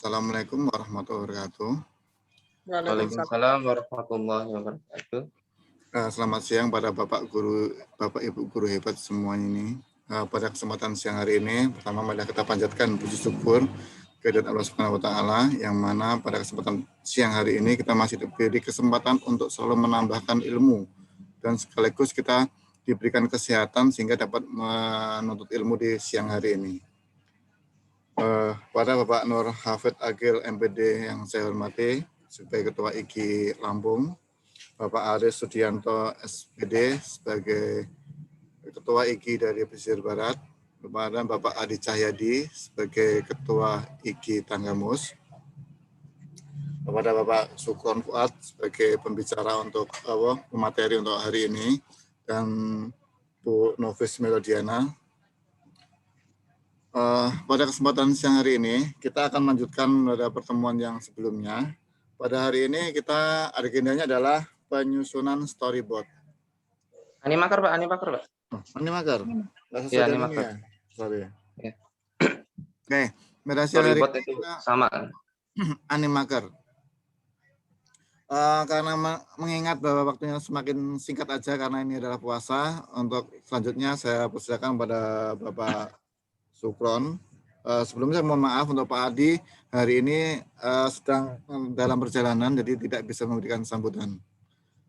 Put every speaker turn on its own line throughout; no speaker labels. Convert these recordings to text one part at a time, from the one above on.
Assalamualaikum warahmatullahi wabarakatuh.
Waalaikumsalam.
Waalaikumsalam warahmatullahi wabarakatuh.
Selamat siang pada Bapak Guru, Bapak Ibu Guru hebat semuanya ini. Pada kesempatan siang hari ini, pertama mari kita panjatkan puji syukur kehadirat Allah Subhanahu wa Ta'ala, yang mana pada kesempatan siang hari ini kita masih diberi kesempatan untuk selalu menambahkan ilmu dan sekaligus kita diberikan kesehatan sehingga dapat menuntut ilmu di siang hari ini. Pada Bapak Nur Hafid Agil MPD yang saya hormati sebagai Ketua IGI Lampung, Bapak Aris Sudianto SPD sebagai Ketua IGI dari Pesisir Barat, kepada Bapak Adi Cahyadi sebagai Ketua IGI Tanggamus, kepada Bapak Sukron Fuad sebagai pembicara untuk materi untuk hari ini, dan Bu Novis Melodiana. Pada kesempatan siang hari ini, kita akan melanjutkan pada pertemuan yang sebelumnya. Pada hari ini kita agendanya adalah penyusunan storyboard.
Animaker Pak, animaker Pak.
Animaker?
Ya, animaker.
Ya. Sorry.
Ya.
Oke, pada siang hari
Storyboard
ini
itu
kita
sama.
animaker. Karena mengingat bahwa waktunya semakin singkat aja karena ini adalah puasa, untuk selanjutnya saya persilakan pada Bapak Sukron. Sebelumnya mohon maaf untuk Pak Adi, hari ini sedang dalam perjalanan jadi tidak bisa memberikan sambutan.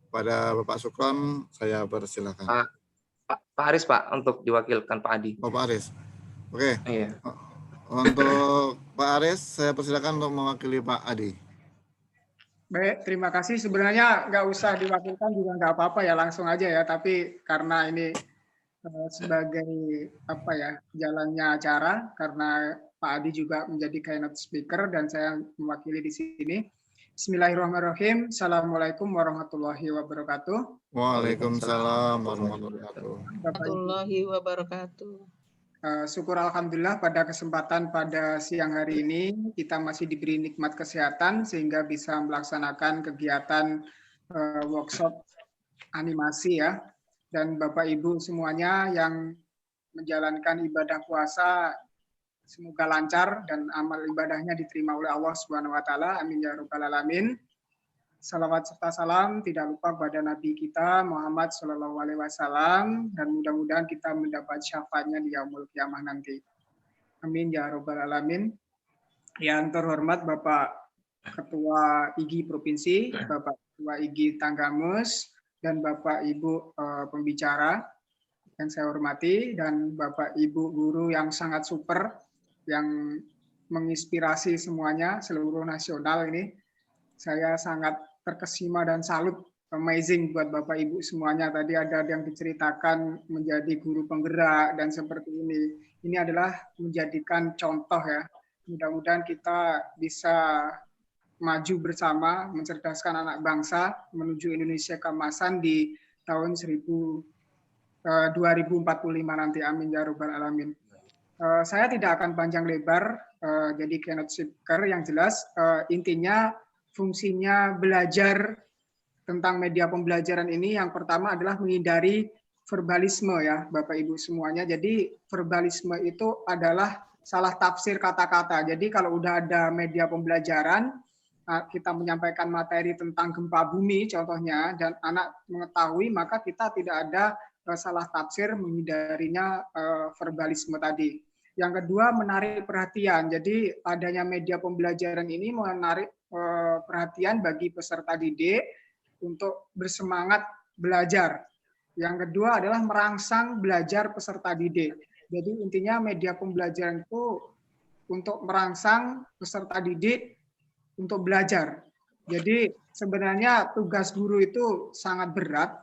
Pada Bapak Sukron saya persilakan.
Pak Aris Pak untuk diwakilkan Pak Adi.
Oh, Pak Aris. Oke.
Iya.
Untuk Pak Aris saya persilakan untuk mewakili Pak Adi.
Baik, terima kasih. Sebenarnya nggak usah diwakilkan juga nggak apa-apa ya, langsung aja ya. Tapi karena ini sebagai jalannya acara, karena Pak Adi juga menjadi keynote speaker dan saya mewakili di sini. Bismillahirrahmanirrahim. Assalamualaikum warahmatullahi wabarakatuh.
Waalaikumsalam warahmatullahi
wabarakatuh.
Syukur alhamdulillah pada kesempatan pada siang hari ini kita masih diberi nikmat kesehatan sehingga bisa melaksanakan kegiatan workshop animasi ya. Dan Bapak Ibu semuanya yang menjalankan ibadah puasa semoga lancar dan amal ibadahnya diterima oleh Allah Subhanahu wa taala. Amin ya rabbal alamin. Salawat serta salam tidak lupa kepada Nabi kita Muhammad Shallallahu alaihi wasallam, dan mudah-mudahan kita mendapat syafaatnya di yaumul kiamah nanti. Amin ya rabbal alamin. Yang terhormat Bapak Ketua IGI Provinsi, Bapak Ketua IGI Tanggamus, dan Bapak Ibu pembicara yang saya hormati, dan Bapak Ibu guru yang sangat super, yang menginspirasi semuanya, seluruh nasional ini. Saya sangat terkesima dan salut, amazing buat Bapak Ibu semuanya. Tadi ada yang diceritakan menjadi guru penggerak dan seperti ini. Ini adalah menjadikan contoh ya. Mudah-mudahan kita bisa maju bersama, mencerdaskan anak bangsa menuju Indonesia keemasan di tahun 2045 nanti. Amin ya rabbal alamin. Saya tidak akan panjang lebar, jadi keynote speaker yang jelas intinya fungsinya belajar tentang media pembelajaran ini yang pertama adalah menghindari verbalisme ya Bapak Ibu semuanya. Jadi verbalisme itu adalah salah tafsir kata-kata. Jadi kalau udah ada media pembelajaran, kita menyampaikan materi tentang gempa bumi contohnya, dan anak mengetahui, maka kita tidak ada salah tafsir menghindarinya verbalisme tadi. Yang kedua, menarik perhatian. Jadi adanya media pembelajaran ini menarik perhatian bagi peserta didik untuk bersemangat belajar. Yang kedua adalah merangsang belajar peserta didik. Jadi intinya media pembelajaran itu untuk merangsang peserta didik untuk belajar. Jadi sebenarnya tugas guru itu sangat berat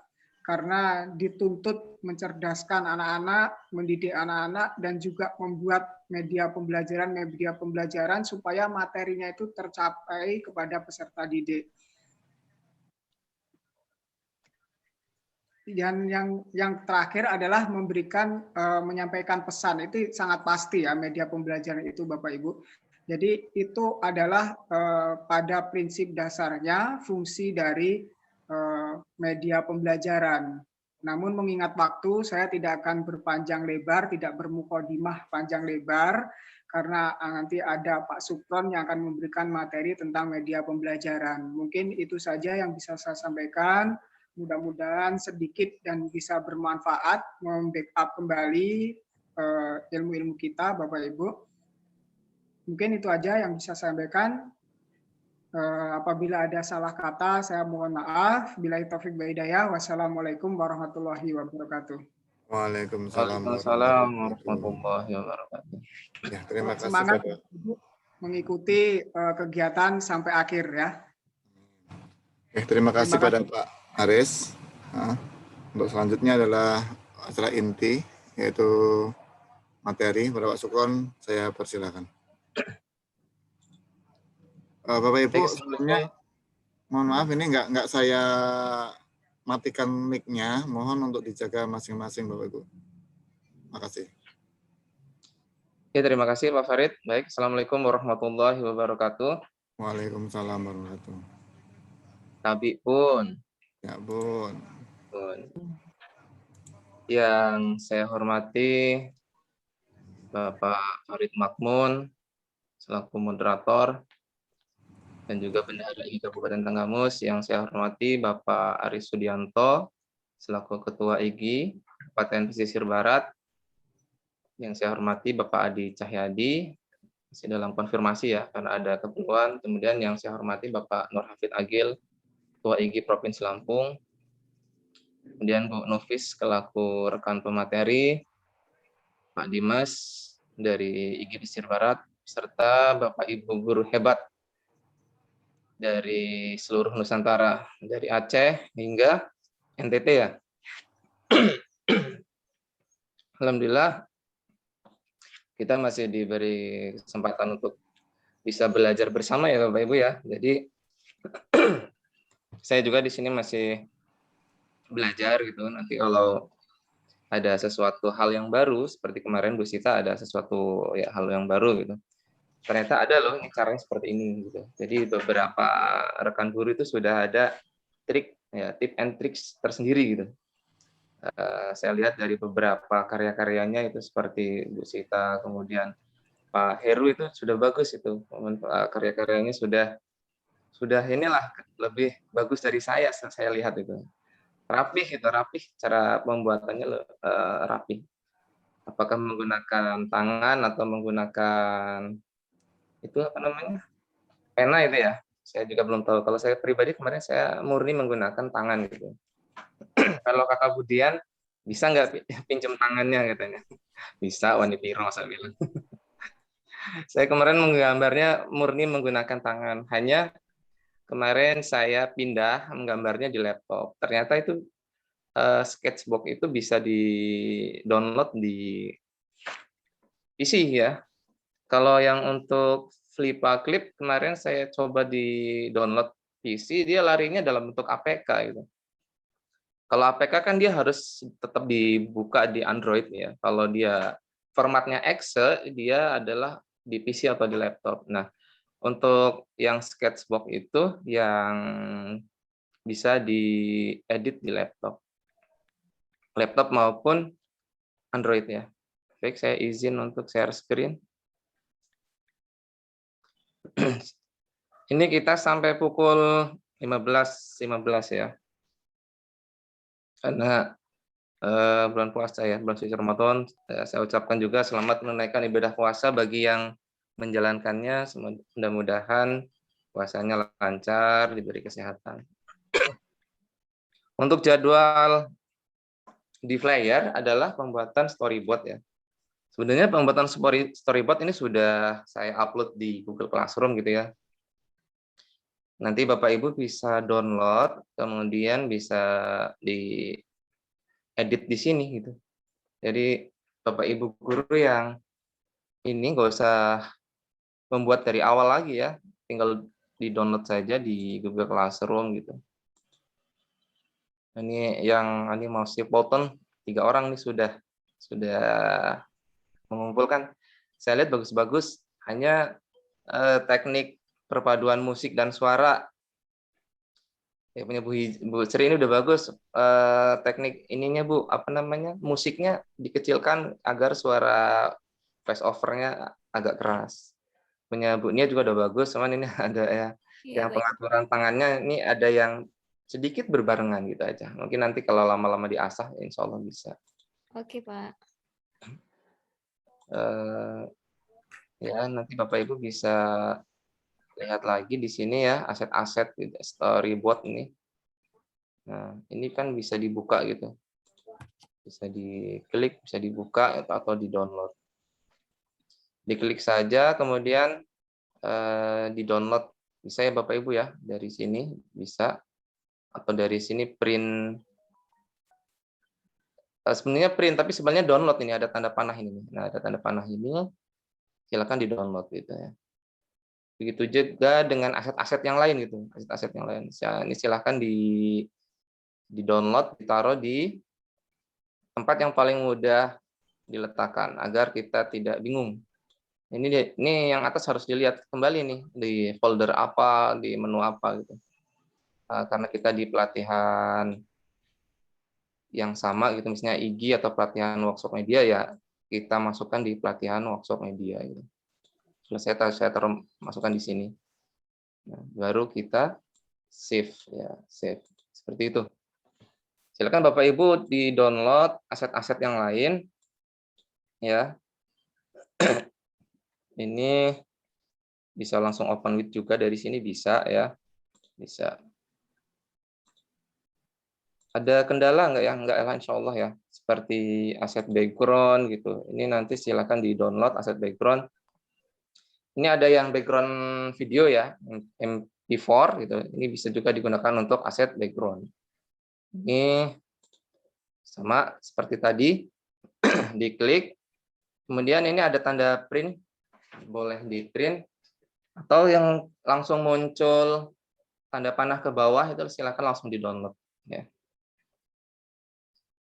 karena dituntut mencerdaskan anak-anak, mendidik anak-anak, dan juga membuat media pembelajaran supaya materinya itu tercapai kepada peserta didik. Dan yang terakhir adalah memberikan, menyampaikan pesan. Itu sangat pasti ya media pembelajaran itu Bapak Ibu. Jadi itu adalah pada prinsip dasarnya fungsi dari media pembelajaran. Namun mengingat waktu, saya tidak akan berpanjang lebar, tidak bermukodimah panjang lebar, karena nanti ada Pak Supron yang akan memberikan materi tentang media pembelajaran. Mungkin itu saja yang bisa saya sampaikan. Mudah-mudahan sedikit dan bisa bermanfaat, membackup kembali ilmu-ilmu kita, Bapak Ibu. Mungkin itu aja yang bisa saya sampaikan. Apabila ada salah kata, saya mohon maaf. Billahi taufik wa hidayah. Wassalamualaikum warahmatullahi wabarakatuh.
Waalaikumsalam
Waalaikumsalam
warahmatullahi
warahmatullahi wabarakatuh.
Ya, terima kasih
Semangat
pada
mengikuti kegiatan sampai akhir ya.
terima kasih
Terima
pada Pak Aris. Nah, untuk selanjutnya adalah acara inti, yaitu materi. Pada Pak Sukron, saya persilakan. Bapak Ibu,
Baik,
sebelumnya mohon maaf ini nggak saya matikan mic-nya. Mohon untuk dijaga masing-masing Bapak Ibu. Makasih.
ya, terima kasih Pak Farid. Baik, Assalamualaikum warahmatullahi wabarakatuh.
Waalaikumsalam warahmatullahi wabarakatuh.
Tabi pun.
Ya Bun.
Yang saya hormati Bapak Farid Makmun selaku moderator dan juga Bendahara IGI Kabupaten Tanggamus. Yang saya hormati Bapak Aris Sudianto selaku Ketua IGI Kabupaten Pesisir Barat. Yang saya hormati Bapak Adi Cahyadi, masih dalam konfirmasi ya karena ada keperluan. Kemudian yang saya hormati Bapak Nur Hafid Agil, Ketua IGI Provinsi Lampung. Kemudian Bu Nufis selaku rekan pemateri, Pak Dimas dari IGI Pesisir Barat, serta Bapak Ibu guru hebat dari seluruh Nusantara, dari Aceh hingga NTT ya. Alhamdulillah kita masih diberi kesempatan untuk bisa belajar bersama ya Bapak Ibu ya. Jadi saya juga di sini masih belajar gitu. Nanti kalau ada sesuatu hal yang baru seperti kemarin Bu Sita ada sesuatu ya hal yang baru gitu. Ternyata ada loh ini caranya seperti ini gitu. Jadi beberapa rekan guru itu sudah ada trik ya tip and tricks tersendiri gitu. Saya lihat dari beberapa karya-karyanya itu seperti Bu Sita, kemudian Pak Heru itu sudah bagus itu. Karya-karyanya sudah inilah lebih bagus dari saya lihat itu. Rapih gitu, rapih cara pembuatannya rapih. Apakah menggunakan tangan atau menggunakan itu apa namanya pena itu ya, saya juga belum tahu. Kalau saya pribadi kemarin saya murni menggunakan tangan gitu. Kalau Kakak Budian bisa nggak pinjam tangannya katanya, bisa Wanipiro saya bilang. Saya kemarin menggambarnya murni menggunakan tangan, hanya kemarin saya pindah menggambarnya di laptop. Ternyata itu sketchbook itu bisa di download di PC ya. Kalau yang untuk Flipa Clip kemarin saya coba di download PC, dia larinya dalam bentuk APK gitu. Kalau APK kan dia harus tetap dibuka di Android ya. Kalau dia formatnya exe, dia adalah di PC atau di laptop. Nah, untuk yang sketchbook itu yang bisa diedit di laptop maupun Android ya. Baik, saya izin untuk share screen. Ini kita sampai pukul 15.15 ya. Karena bulan puasa ya, bulan suci Ramadan. Saya ucapkan juga selamat menunaikan ibadah puasa bagi yang menjalankannya. Mudah-mudahan puasanya lancar, diberi kesehatan. Untuk jadwal di flyer adalah pembuatan storyboard ya. Sebenarnya pembuatan storyboard ini sudah saya upload di Google Classroom gitu ya. Nanti Bapak Ibu bisa download, kemudian bisa diedit di sini gitu. Jadi Bapak Ibu guru yang ini nggak usah membuat dari awal lagi ya, tinggal di-download saja di Google Classroom gitu. Ini yang animasi Polton 3 orang nih sudah mengumpulkan. Saya lihat bagus-bagus, hanya teknik perpaduan musik dan suara Ya punya Bu Sri ini udah bagus. Teknik ininya Bu, apa namanya? Musiknya dikecilkan agar suara voice over-nya agak keras. Punya Bu Nia juga udah bagus, cuman ini ada ya
Iya,
yang
baik.
pengaturan tangannya ini ada yang sedikit berbarengan gitu aja. Mungkin nanti kalau lama-lama diasah, insya Allah bisa.
Oke, Pak.
Eh, ya nanti Bapak Ibu bisa lihat lagi di sini ya aset-aset gitu, storyboard ini. Nah ini kan bisa dibuka gitu, bisa diklik, bisa dibuka atau di download. Diklik saja, kemudian di download. Bisa ya Bapak Ibu ya, dari sini bisa, atau dari sini print. Sebenarnya print, tapi sebenarnya download ini ada tanda panah ini. Nah ada tanda panah ini, silakan di download gitu ya. Begitu juga dengan aset-aset yang lain gitu, aset-aset yang lain. Ini silahkan di download, ditaruh di tempat yang paling mudah diletakkan agar kita tidak bingung. Ini yang atas harus dilihat kembali nih di folder apa, di menu apa gitu. Karena kita di pelatihan yang sama gitu, misalnya IG atau pelatihan workshop media ya kita masukkan di pelatihan workshop media gitu. Sudah saya taruh masukkan di sini. Nah, baru kita save ya, save seperti itu. Silakan Bapak Ibu di-download aset-aset yang lain ya. Ini bisa langsung open with juga dari sini bisa ya. Bisa. Ada kendala nggak ya? Nggak ya, insya Allah ya. Seperti aset background gitu. Ini nanti silakan di-download aset background. Ini ada yang background video ya, MP4 gitu. Ini bisa juga digunakan untuk aset background. Ini sama seperti tadi, diklik. Kemudian ini ada tanda print, boleh di print. Atau yang langsung muncul tanda panah ke bawah itu silakan langsung di-download ya.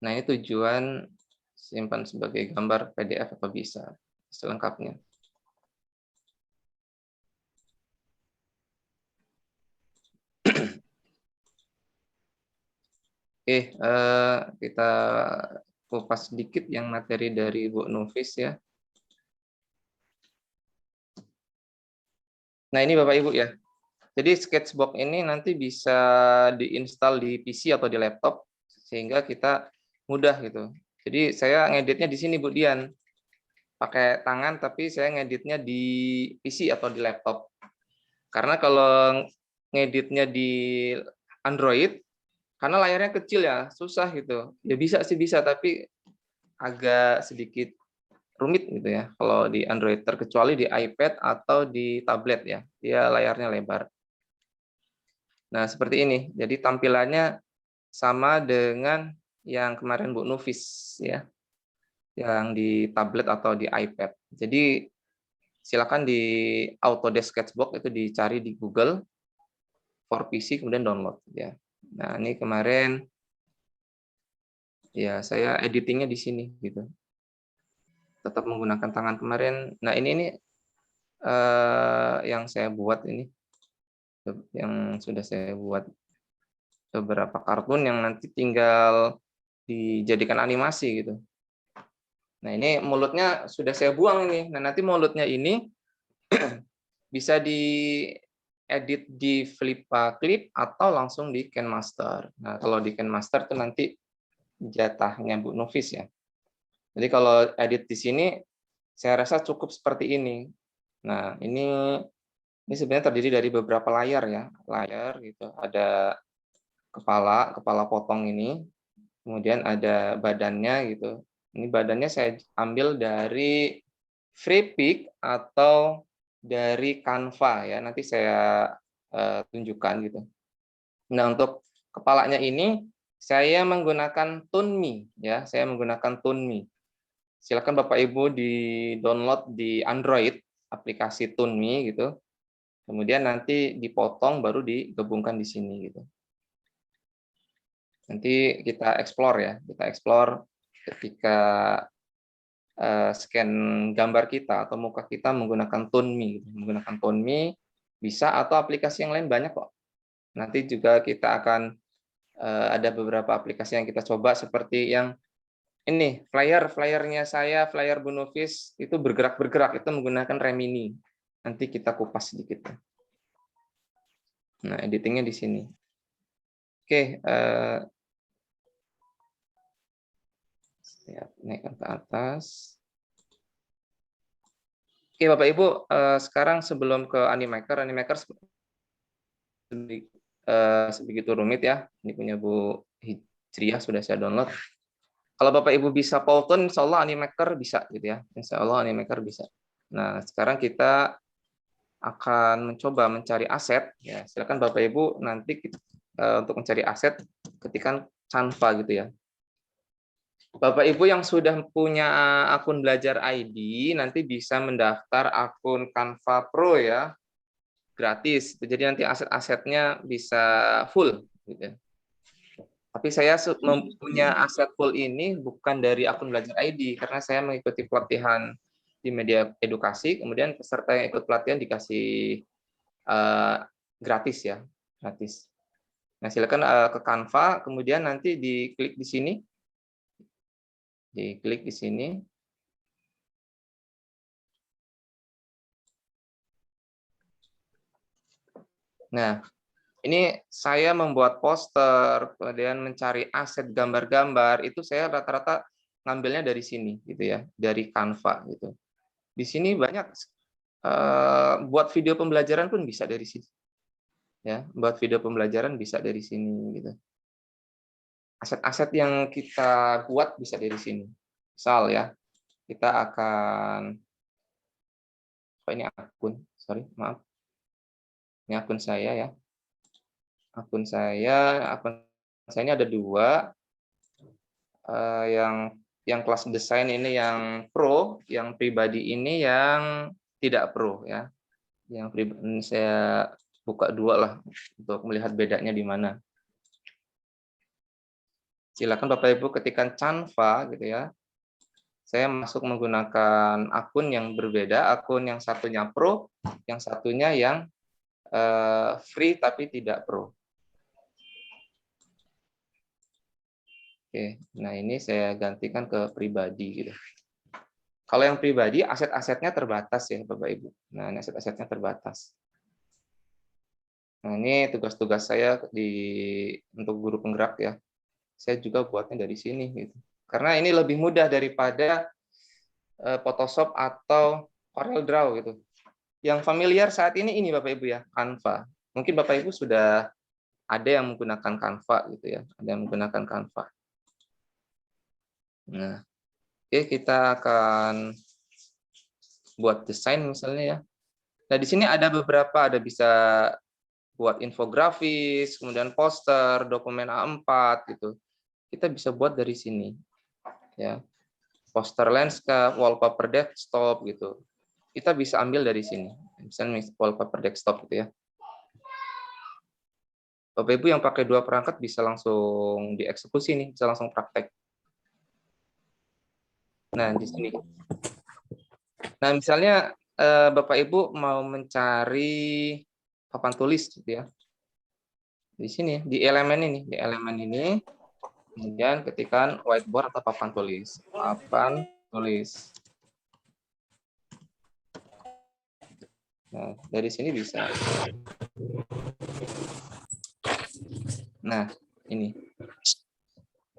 Nah, ini tujuan simpan sebagai gambar PDF atau bisa selengkapnya. Oke, kita kupas sedikit yang materi dari Bu Nufis ya. Nah, ini Bapak Ibu ya. Jadi sketchbook ini nanti bisa diinstal di PC atau di laptop sehingga kita mudah gitu. Jadi saya ngeditnya di sini Bu Dian. Pakai tangan tapi saya ngeditnya di PC atau di laptop. Karena kalau ngeditnya di Android karena layarnya kecil ya, susah gitu. Ya bisa sih bisa tapi agak sedikit rumit gitu ya kalau di Android, terkecuali di iPad atau di tablet ya. Dia layarnya lebar. Nah, seperti ini. Jadi tampilannya sama dengan yang kemarin Bu Nufis ya, yang di tablet atau di iPad. Jadi silakan di Autodesk Sketchbook itu dicari di Google for PC kemudian download ya. Nah, ini kemarin ya saya editingnya di sini gitu. Tetap menggunakan tangan kemarin. Nah, ini yang saya buat ini, yang sudah saya buat beberapa kartun yang nanti tinggal dijadikan animasi gitu. Nah, ini mulutnya sudah saya buang ini. Nah, nanti mulutnya ini bisa diedit di Flippa Clip atau langsung di KineMaster. Nah, kalau di KineMaster itu nanti jatahnya Bu Nufis ya. Jadi kalau edit di sini saya rasa cukup seperti ini. Nah, ini sebenarnya terdiri dari beberapa layar ya. Layar gitu. Ada kepala potong ini. Kemudian ada badannya gitu. Ini badannya saya ambil dari Freepik atau dari Canva ya. Nanti saya tunjukkan gitu. Nah, untuk kepalanya ini saya menggunakan Toonme ya. Saya menggunakan Toonme. Silakan Bapak Ibu di-download di Android aplikasi Toonme gitu. Kemudian nanti dipotong baru digabungkan di sini gitu. Nanti kita explore ya. Kita explore ketika scan gambar kita atau muka kita menggunakan Toonme. Menggunakan Toonme bisa atau aplikasi yang lain banyak kok. Nanti juga kita akan ada beberapa aplikasi yang kita coba seperti yang ini, flyernya saya, flyer Bu Nufis itu bergerak-bergerak, itu menggunakan Remini. Nanti kita kupas sedikit. Nah, editingnya di sini. Oke, naikkan ke atas. Oke, Bapak Ibu, sekarang sebelum ke Animaker sebegitu rumit ya. Ini punya Bu Hijriah, sudah saya download. Kalau Bapak Ibu bisa Powtoon, insya Allah Animaker bisa gitu ya. Insya Allah Animaker bisa. Nah, sekarang kita akan mencoba mencari aset. Ya, silakan Bapak Ibu nanti untuk mencari aset ketikkan Canva gitu ya. Bapak Ibu yang sudah punya akun Belajar ID nanti bisa mendaftar akun Canva Pro ya, gratis. Jadi nanti aset-asetnya bisa full gitu. Tapi saya mempunyai aset full ini bukan dari akun Belajar ID karena saya mengikuti pelatihan di media edukasi, kemudian peserta yang ikut pelatihan dikasih gratis ya, gratis. Nah, silakan ke Canva, kemudian nanti diklik di sini. Diklik di sini. Nah, ini saya membuat poster, kemudian mencari aset gambar-gambar, itu saya rata-rata ngambilnya dari sini gitu ya, dari Canva gitu. Di sini banyak buat video pembelajaran pun bisa dari sini. Ya, buat video pembelajaran bisa dari sini gitu. Aset-aset yang kita buat bisa dari sini. Misal ya, kita akan ini akun, maaf. Ini akun saya ya. Akun saya ini ada 2. Yang kelas desain ini yang pro, yang pribadi ini yang tidak pro ya. Yang pribadi saya buka 2 lah untuk melihat bedanya di mana. Silakan Bapak Ibu ketikkan Canva gitu ya. Saya masuk menggunakan akun yang berbeda, akun yang satunya pro, yang satunya yang free tapi tidak pro. Oke, nah ini saya gantikan ke pribadi gitu. Kalau yang pribadi aset-asetnya terbatas ya Bapak Ibu. Nah, ini aset-asetnya terbatas. Nah, ini tugas-tugas saya untuk guru penggerak ya. Saya juga buatnya dari sini gitu. Karena ini lebih mudah daripada Photoshop atau CorelDRAW gitu. Yang familiar saat ini Bapak Ibu ya, Canva. Mungkin Bapak Ibu sudah ada yang menggunakan Canva gitu ya, ada yang menggunakan Canva. Nah, oke, kita akan buat desain misalnya ya. Nah, di sini ada beberapa, ada bisa buat infografis, kemudian poster, dokumen A4 gitu. Kita bisa buat dari sini. Ya. Poster landscape, wallpaper desktop gitu. Kita bisa ambil dari sini. Misalnya wallpaper desktop gitu ya. Bapak Ibu yang pakai 2 perangkat bisa langsung dieksekusi nih, bisa langsung praktek. Nah, di sini. Nah, misalnya Bapak Ibu mau mencari papan tulis gitu ya. Di sini, di elemen ini, kemudian ketikkan whiteboard atau papan tulis. Papan tulis. Nah, dari sini bisa. Nah, ini.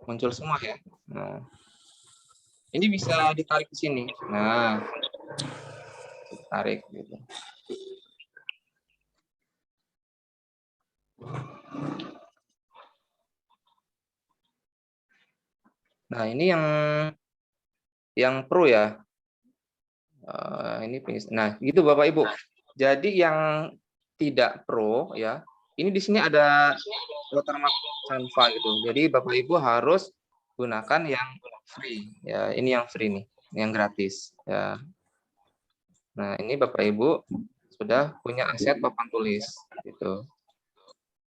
Muncul semua ya. Nah, ini bisa ditarik ke sini. Nah, tarik gitu. Nah, ini yang pro ya. Nah, gitu Bapak Ibu. Jadi yang tidak pro ya. Ini di sini ada watermark Canva gitu. Jadi Bapak Ibu harus gunakan yang free ya. Ini yang free nih, yang gratis ya. Nah, ini Bapak Ibu sudah punya aset papan tulis gitu.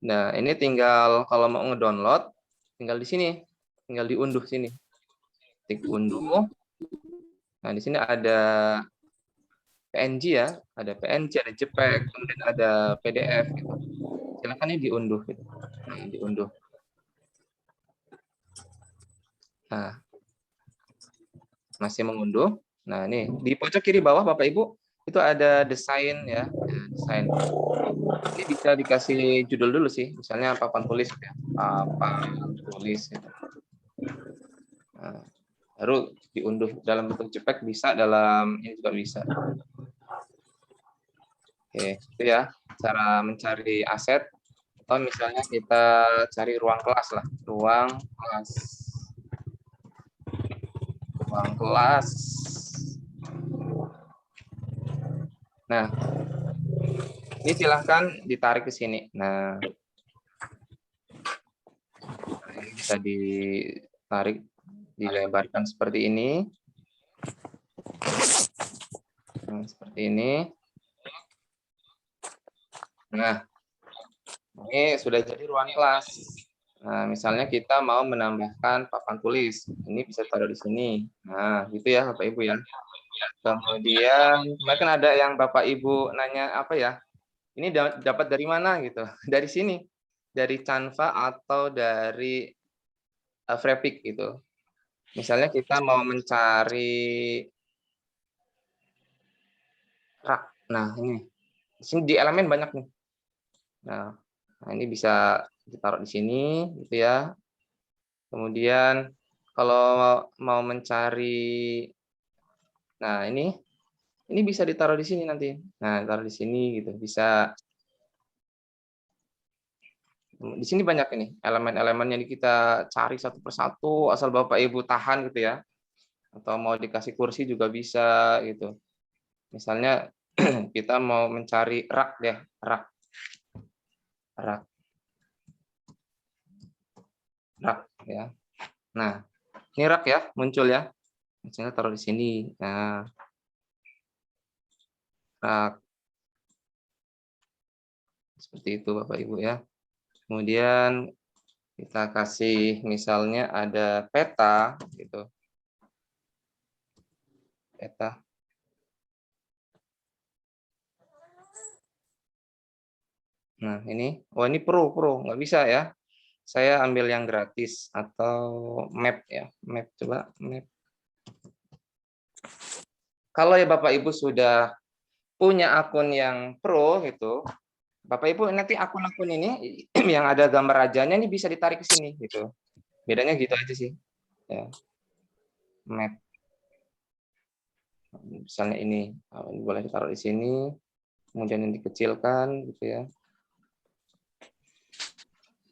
Nah, ini tinggal kalau mau ngedownload tinggal di sini. Tinggal diunduh sini. Klik unduh. Nah, di sini ada PNG ya, ada PNG, ada JPEG, kemudian ada PDF gitu. silakan ini diunduh gitu. Nah, diunduh. Nah, masih mengunduh. Nah, ini di pojok kiri bawah Bapak Ibu itu ada desain ya, desain. Ini bisa dikasih judul dulu sih, misalnya papan tulis ya, papan tulis. Gitu. Nah, baru diunduh dalam bentuk JPEG bisa, dalam ini juga bisa. Oke, itu ya cara mencari aset. Atau misalnya kita cari ruang kelas lah, ruang kelas. Ruang kelas. Nah, ini silahkan ditarik ke sini. Nah, ini bisa ditarik, dilebarkan seperti ini. Nah, seperti ini. Nah, ini sudah jadi ruang kelas. Nah, misalnya kita mau menambahkan papan tulis, ini bisa taruh di sini. Nah, gitu ya Bapak Ibu ya. Kemudian, kemarin ada yang Bapak Ibu nanya apa ya? Ini dapat dari mana gitu? Dari sini, dari Canva atau dari Freepik gitu. Misalnya kita mau mencari rak. Nah, ini di sini di elemen banyak nih. Nah, ini bisa ditaruh di sini gitu ya. Kemudian kalau mau mencari, nah ini bisa ditaruh di sini nanti. Nah, taruh di sini gitu. Bisa di sini banyak ini elemen-elemen yang kita cari satu persatu, asal Bapak Ibu tahan gitu ya. Atau mau dikasih kursi juga bisa gitu. Misalnya kita mau mencari rak deh, rak. Rak ya. Nah, ini rak ya, muncul ya. Misalnya taruh di sini. Nah, rak. Seperti itu Bapak Ibu ya. Kemudian kita kasih misalnya ada peta gitu. Peta. Nah, ini. Oh, ini pro, nggak bisa ya. Saya ambil yang gratis atau map ya. Map, coba map. Kalau ya Bapak Ibu sudah punya akun yang pro gitu, Bapak Ibu nanti akun-akun ini yang ada gambar rajanya ini bisa ditarik ke sini gitu. Bedanya gitu aja sih. Ya. Map. Misalnya ini boleh ditaruh di sini, kemudian ini dikecilkan gitu ya.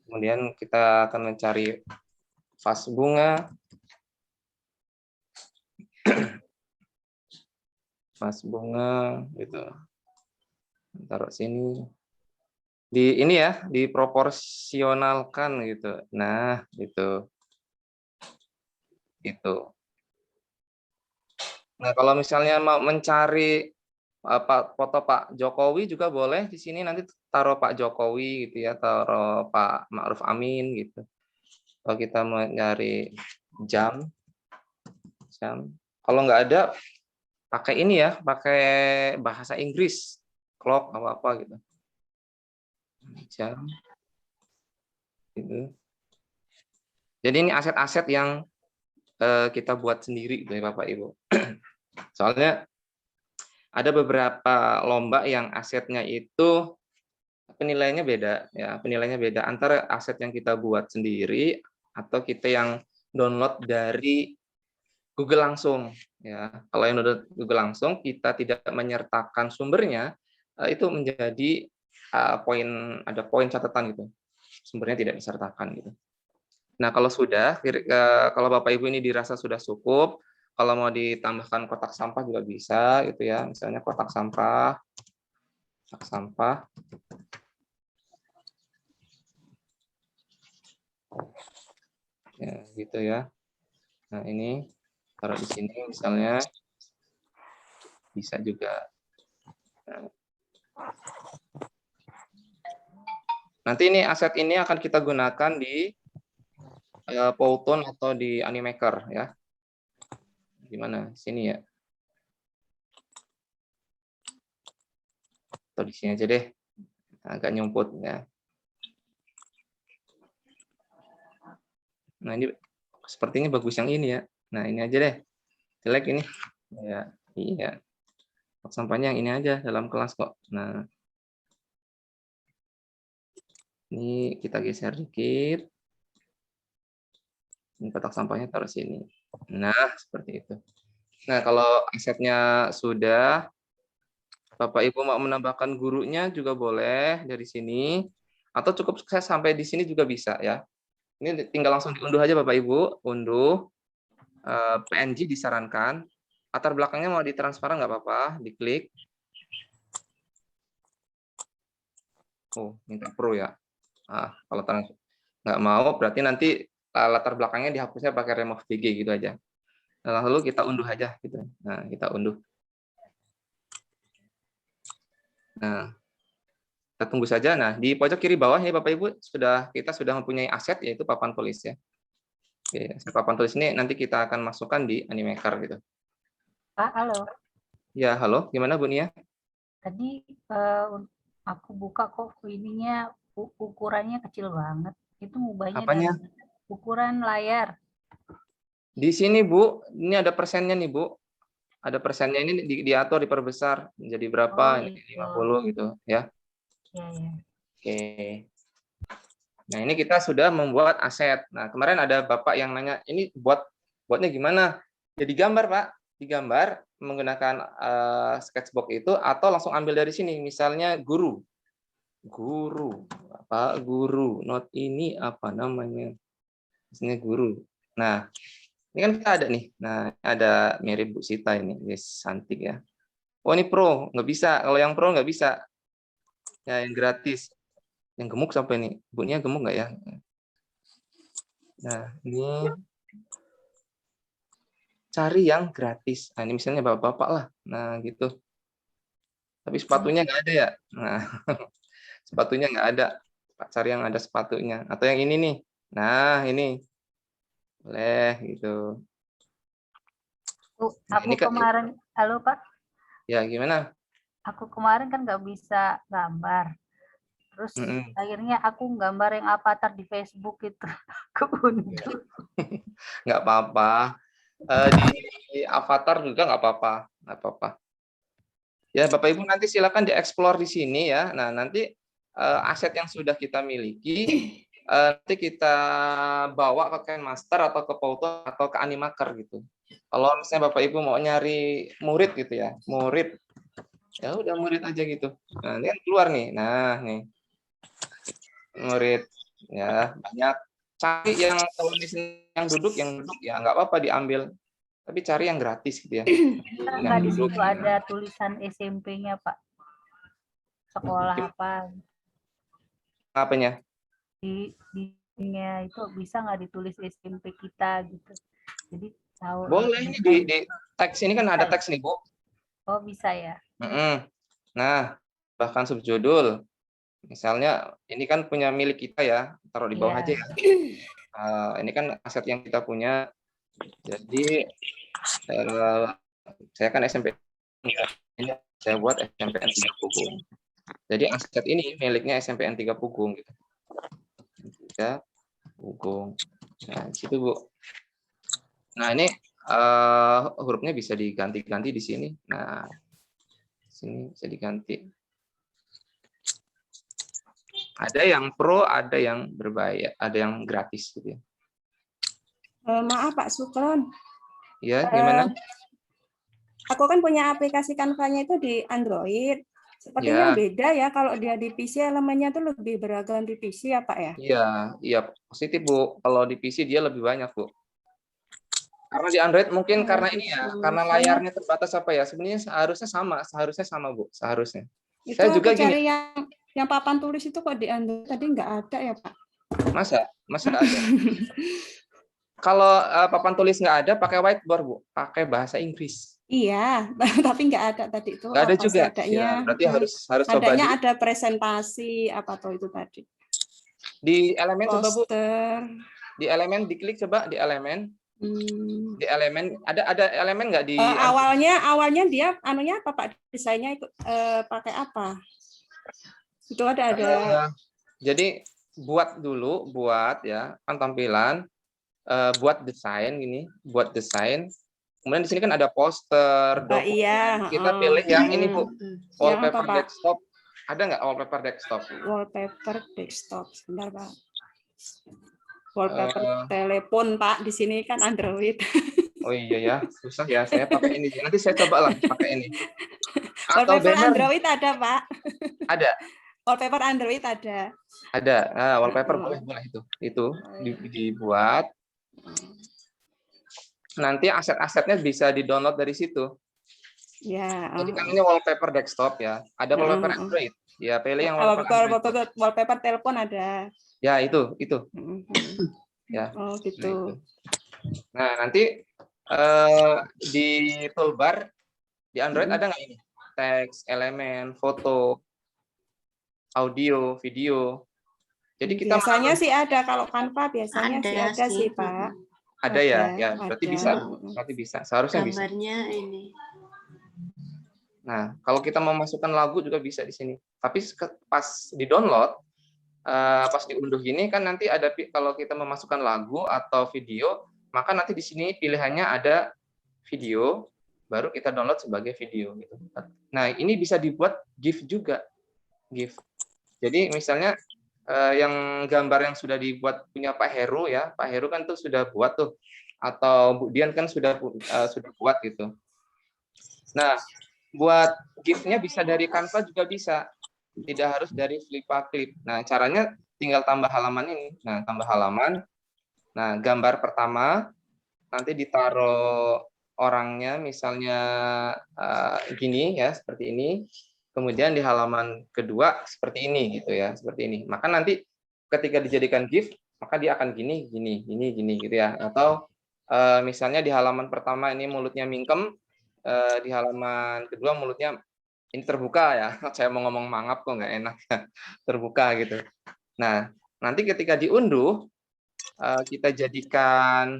Kemudian kita akan mencari vas bunga. Vas bunga gitu. Taruh sini. Di ini ya, diproporsionalkan gitu. Nah, gitu. Itu. Nah, kalau misalnya mau mencari foto Pak Jokowi juga boleh di sini, nanti taruh Pak Jokowi gitu ya, taruh Pak Ma'ruf Amin gitu. Kalau kita mau nyari jam. Kalau nggak ada, pakai ini ya, pakai bahasa Inggris, clock apa gitu. Jam. Gitu. Jadi ini aset-aset yang kita buat sendiri gitu ya Bapak Ibu. Soalnya ada beberapa lomba yang asetnya itu penilaiannya beda ya, penilaiannya beda antara aset yang kita buat sendiri atau kita yang download dari Google langsung ya. Kalau yang download Google langsung kita tidak menyertakan sumbernya, itu menjadi ada poin catatan gitu. Sumbernya tidak disertakan gitu. Nah, kalau sudah, kalau Bapak Ibu ini dirasa sudah cukup, kalau mau ditambahkan kotak sampah juga bisa gitu ya. Misalnya kotak sampah. Ya, gitu ya. Nah, ini taruh di sini misalnya. Bisa juga. Nanti ini aset ini akan kita gunakan di Powtoon atau di Animaker ya. Gimana? Sini ya. Atau di sini aja deh. Agak nyumput ya. Nah, ini sepertinya bagus yang ini ya. Nah, ini aja deh. Jelek ini. Ya, iya. Sampahnya yang ini aja dalam kelas kok. Nah, ini kita geser dikit. Ini kotak sampahnya taruh sini. Nah, seperti itu. Nah, kalau asetnya sudah, Bapak Ibu mau menambahkan gurunya juga boleh dari sini. Atau cukup sukses sampai di sini juga bisa ya. Ini tinggal langsung diunduh aja Bapak Ibu. Unduh. PNG disarankan. Latar belakangnya mau ditransparan nggak apa-apa. Diklik. Oh, minta pro ya. Kalau nggak mau, berarti nanti latar belakangnya dihapusnya pakai remove PG gitu aja. Nah, lalu kita unduh aja gitu. Nah, kita unduh. Nah, kita tunggu saja. Nah, di pojok kiri bawah ya Bapak Ibu kita sudah mempunyai aset yaitu papan tulis ya. Oke, papan tulis ini nanti kita akan masukkan di Animaker gitu.
Pak, halo.
Ya, halo. Gimana Bu Nia?
Tadi aku buka kok ininya ukurannya kecil banget. Itu ngubahnya
Apanya?
dari ukuran layar.
Di sini Bu, ini ada persennya nih Bu. Ada persennya ini diatur diperbesar menjadi berapa?
Oh,
Ini
gitu.
50 gitu ya.
Iya, ya.
Oke. Nah, ini kita sudah membuat aset. Nah, kemarin ada Bapak yang nanya, ini buatnya gimana? Jadi gambar, Pak. Digambar menggunakan sketchbook itu atau langsung ambil dari sini. Misalnya guru. Guru. Apa? Guru. Not ini apa namanya? Misalnya guru. Nah, ini kan kita ada nih. Nah, ada mirip Bu Sita ini. Yes, cantik ya. Oh, ini pro. Nggak bisa. Kalau yang pro nggak bisa. Ya, yang gratis. Yang gemuk sampai nih. Bunya gemuk nggak ya? Nah, ini cari yang gratis. Nah, ini misalnya bapak-bapak lah. Nah, gitu. Tapi sepatunya nggak ada ya. Nah, sepatunya nggak ada. Cari yang ada sepatunya. Atau yang ini nih. Nah, ini. Boleh, gitu. Nah,
Aku
ini kan,
kemarin, halo Pak.
ya gimana?
Aku kemarin kan nggak bisa gambar. Terus akhirnya aku gambar yang avatar di Facebook itu. Aku unduh.
Nggak apa-apa. Di avatar juga nggak apa-apa. Nggak apa-apa. Ya, Bapak Ibu nanti silakan dieksplor di sini ya. Nah, nanti aset yang sudah kita miliki nanti kita bawa ke KineMaster atau ke Powtoon atau ke Animaker gitu. Kalau misalnya Bapak Ibu mau nyari murid gitu ya, murid. Ya udah murid aja gitu. Nah, ini kan keluar nih. Nah, nih. Murid ya, banyak. Cari yang kalau misalnya yang duduk ya nggak apa-apa diambil. Tapi cari yang gratis gitu ya.
Nggak di situ ada tulisan SMP-nya Pak. Sekolah apa?
Apanya?
Di itu bisa nggak ditulis SMP kita gitu. Jadi tahu.
Boleh ini di teks ini kan ada teks nih Bu.
Oh bisa ya.
Nah, bahkan subjudul. Misalnya ini kan punya milik kita ya, taruh di bawah aja ya. Ini kan aset yang kita punya. Jadi saya kan SMP, saya buat SMPN 3 Pugung. Jadi aset ini miliknya SMPN 3 Pugung gitu. 3 Pugung. Nah, di situ Bu. Nah, ini hurufnya bisa diganti-ganti di sini. Nah, sini bisa diganti. Ada yang pro, ada yang berbayar, ada yang gratis gitu ya.
Maaf Pak Sukron.
Ya, gimana?
Aku kan punya aplikasi Canva-nya itu di Android. Sepertinya beda ya kalau dia di PC elemennya itu lebih beragam di PC ya Pak ya?
Iya positif Bu. Kalau di PC dia lebih banyak Bu. Karena di Android mungkin karena ini ya, karena layarnya terbatas apa ya? Sebenarnya seharusnya sama Bu, seharusnya.
Itu
saya juga
cari
gini.
Yang papan tulis itu kok di Android tadi nggak ada ya Pak?
Masa nggak ada? Kalau papan tulis nggak ada, pakai whiteboard Bu, pakai bahasa Inggris.
Iya, tapi nggak ada tadi itu.
Nggak ada juga.
Ya,
berarti harus coba.
Adanya ada presentasi apa tuh itu tadi.
Di elemen coba Bu. Di elemen diklik coba di elemen. Di elemen ada elemen nggak di
awalnya dia anunya apa Pak, desainnya ikut pakai apa? Itu ada.
Jadi buat ya kan tampilan. buat desain gini, buat desain. Kemudian di sini kan ada poster, dokumen.
Iya.
Kita pilih yang ini Bu, wallpaper
apa, Pak?
desktop. Ada nggak wallpaper desktop?
Wallpaper desktop, sebentar Pak. Wallpaper telepon Pak, di sini kan Android.
Oh iya ya, susah ya. Saya pakai ini. Nanti saya coba lah pakai ini. Atau
Wallpaper
banner.
Android ada Pak.
Ada.
Wallpaper Android ada.
Ada. Nah, wallpaper boleh itu dibuat. Nanti aset-asetnya bisa di-download dari situ.
Ya.
Jadi kan ini wallpaper desktop ya. Ada wallpaper Android. Ya, pilih yang
wallpaper telepon ada.
Ya, itu. Ya.
Oh, gitu.
Nah, nanti di toolbar di Android ada nggak ini? Teks, elemen, foto, audio, video. Jadi kita
biasanya sih ada, kalau Canva biasanya ada sih Pak.
Ada ya, berarti bisa, seharusnya bisa.
Gambarnya ini.
Nah, kalau kita mau masukkan lagu juga bisa di sini. Tapi pas di download, pas diunduh gini kan nanti ada, kalau kita memasukkan lagu atau video, maka nanti di sini pilihannya ada video, baru kita download sebagai video gitu. Nah, ini bisa dibuat GIF juga, GIF. Jadi misalnya yang gambar yang sudah dibuat punya Pak Heru ya, Pak Heru kan tuh sudah buat tuh, atau Bu Dian kan sudah buat gitu. Nah, buat GIF-nya bisa dari Canva juga bisa, tidak harus dari Flippa Clip. Nah, caranya tinggal tambah halaman ini. Nah, tambah halaman. Nah, gambar pertama nanti ditaruh orangnya, misalnya gini ya, seperti ini. Kemudian di halaman kedua seperti ini gitu ya, seperti ini. Maka nanti ketika dijadikan GIF, maka dia akan gini gitu ya. Atau misalnya di halaman pertama ini mulutnya mingkem, di halaman kedua mulutnya ini terbuka ya. Saya mau ngomong mangap kok nggak enak ya, terbuka gitu. Nah, nanti ketika diunduh, kita jadikan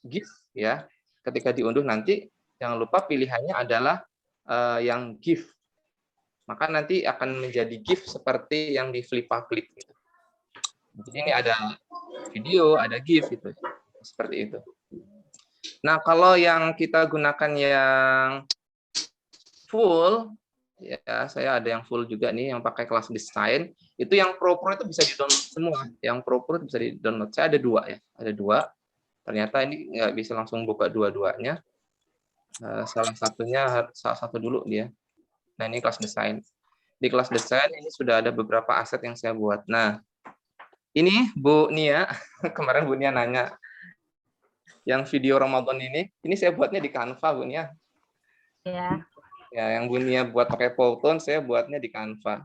GIF ya. Ketika diunduh nanti jangan lupa pilihannya adalah yang GIF. Maka nanti akan menjadi GIF seperti yang di Flippa Clip. Gitu. Jadi ini ada video, ada GIF gitu, seperti itu. Nah, kalau yang kita gunakan yang full, ya saya ada yang full juga nih, yang pakai kelas desain. Itu yang Pro itu bisa di-download semua. Yang Pro itu bisa di-download. Saya ada 2 ya, ada 2. Ternyata ini nggak bisa langsung buka dua-duanya. Salah satu dulu dia. Nah, ini kelas desain. Di kelas desain ini sudah ada beberapa aset yang saya buat. Nah, ini Bu Nia, kemarin Bu Nia nanya, yang video Ramadan ini saya buatnya di Canva, Bu Nia.
Iya.
Ya, yang Bu Nia buat pakai Powtoon, saya buatnya di Canva.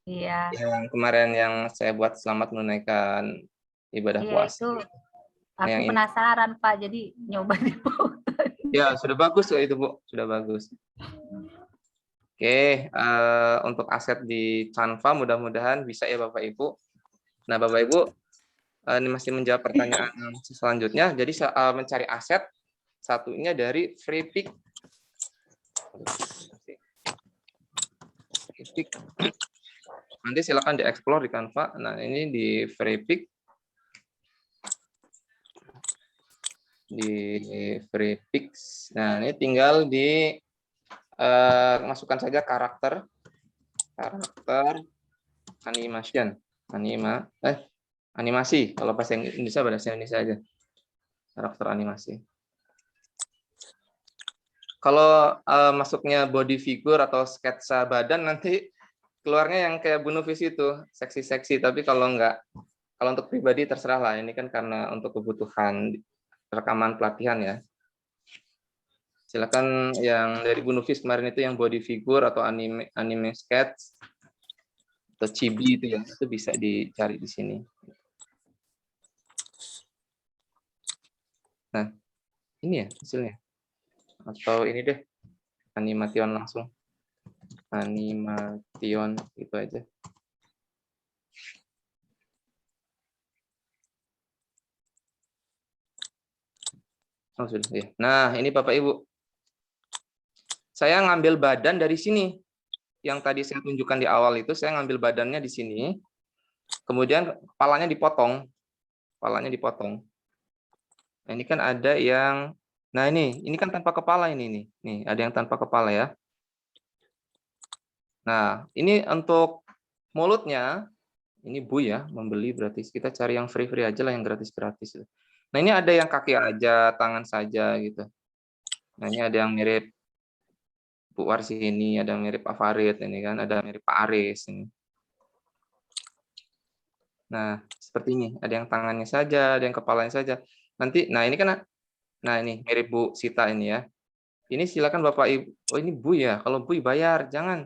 Iya.
Yang kemarin yang saya buat selamat menunaikan ibadah puasa.
Itu aku penasaran, Pak, jadi nyoba di Powtoon.
Ya, sudah bagus itu, Bu. Sudah bagus. Oke, untuk aset di Canva mudah-mudahan bisa ya Bapak Ibu. Nah, Bapak Ibu, ini masih menjawab pertanyaan selanjutnya. Jadi mencari aset, satunya dari Freepik. Nanti silakan dieksplor di Canva. Nah, ini di Freepik. Di Freepik. Nah, ini tinggal di masukkan saja karakter animasi. Kalau bahasa Indonesia aja karakter animasi. Kalau masuknya body figure atau sketsa badan, nanti keluarnya yang kayak Bu Nufis itu seksi-seksi. Tapi kalau untuk pribadi terserah lah. Ini kan karena untuk kebutuhan rekaman pelatihan ya. Silakan yang dari Bu Nufis kemarin itu yang body figure atau anime sketch atau chibi itu ya, itu bisa dicari di sini. Nah, ini ya hasilnya. Atau ini deh, animation langsung. Animation gitu aja. Oh, sudah ya. Nah, ini Bapak Ibu. Saya ngambil badan dari sini. Yang tadi saya tunjukkan di awal itu, saya ngambil badannya di sini. Kemudian kepalanya dipotong. kepalanya dipotong. Nah, ini kan ada yang, nah ini kan tanpa kepala ini nih, ada yang tanpa kepala ya. Nah, ini untuk mulutnya, ini Bu ya, membeli berarti kita cari yang free-free aja lah, yang gratis-gratis. Nah, ini ada yang kaki aja, tangan saja gitu. Nah, ini ada yang mirip Bu Warsini, ada yang mirip Pak Farid ini kan, ada yang mirip Pak Aris ini. Nah, seperti ini, ada yang tangannya saja, ada yang kepalanya saja. Nanti, nah ini kan, nah ini mirip Bu Sita ini ya. Ini silakan Bapak Ibu. Oh ini Bu ya, kalau Bu bayar, jangan.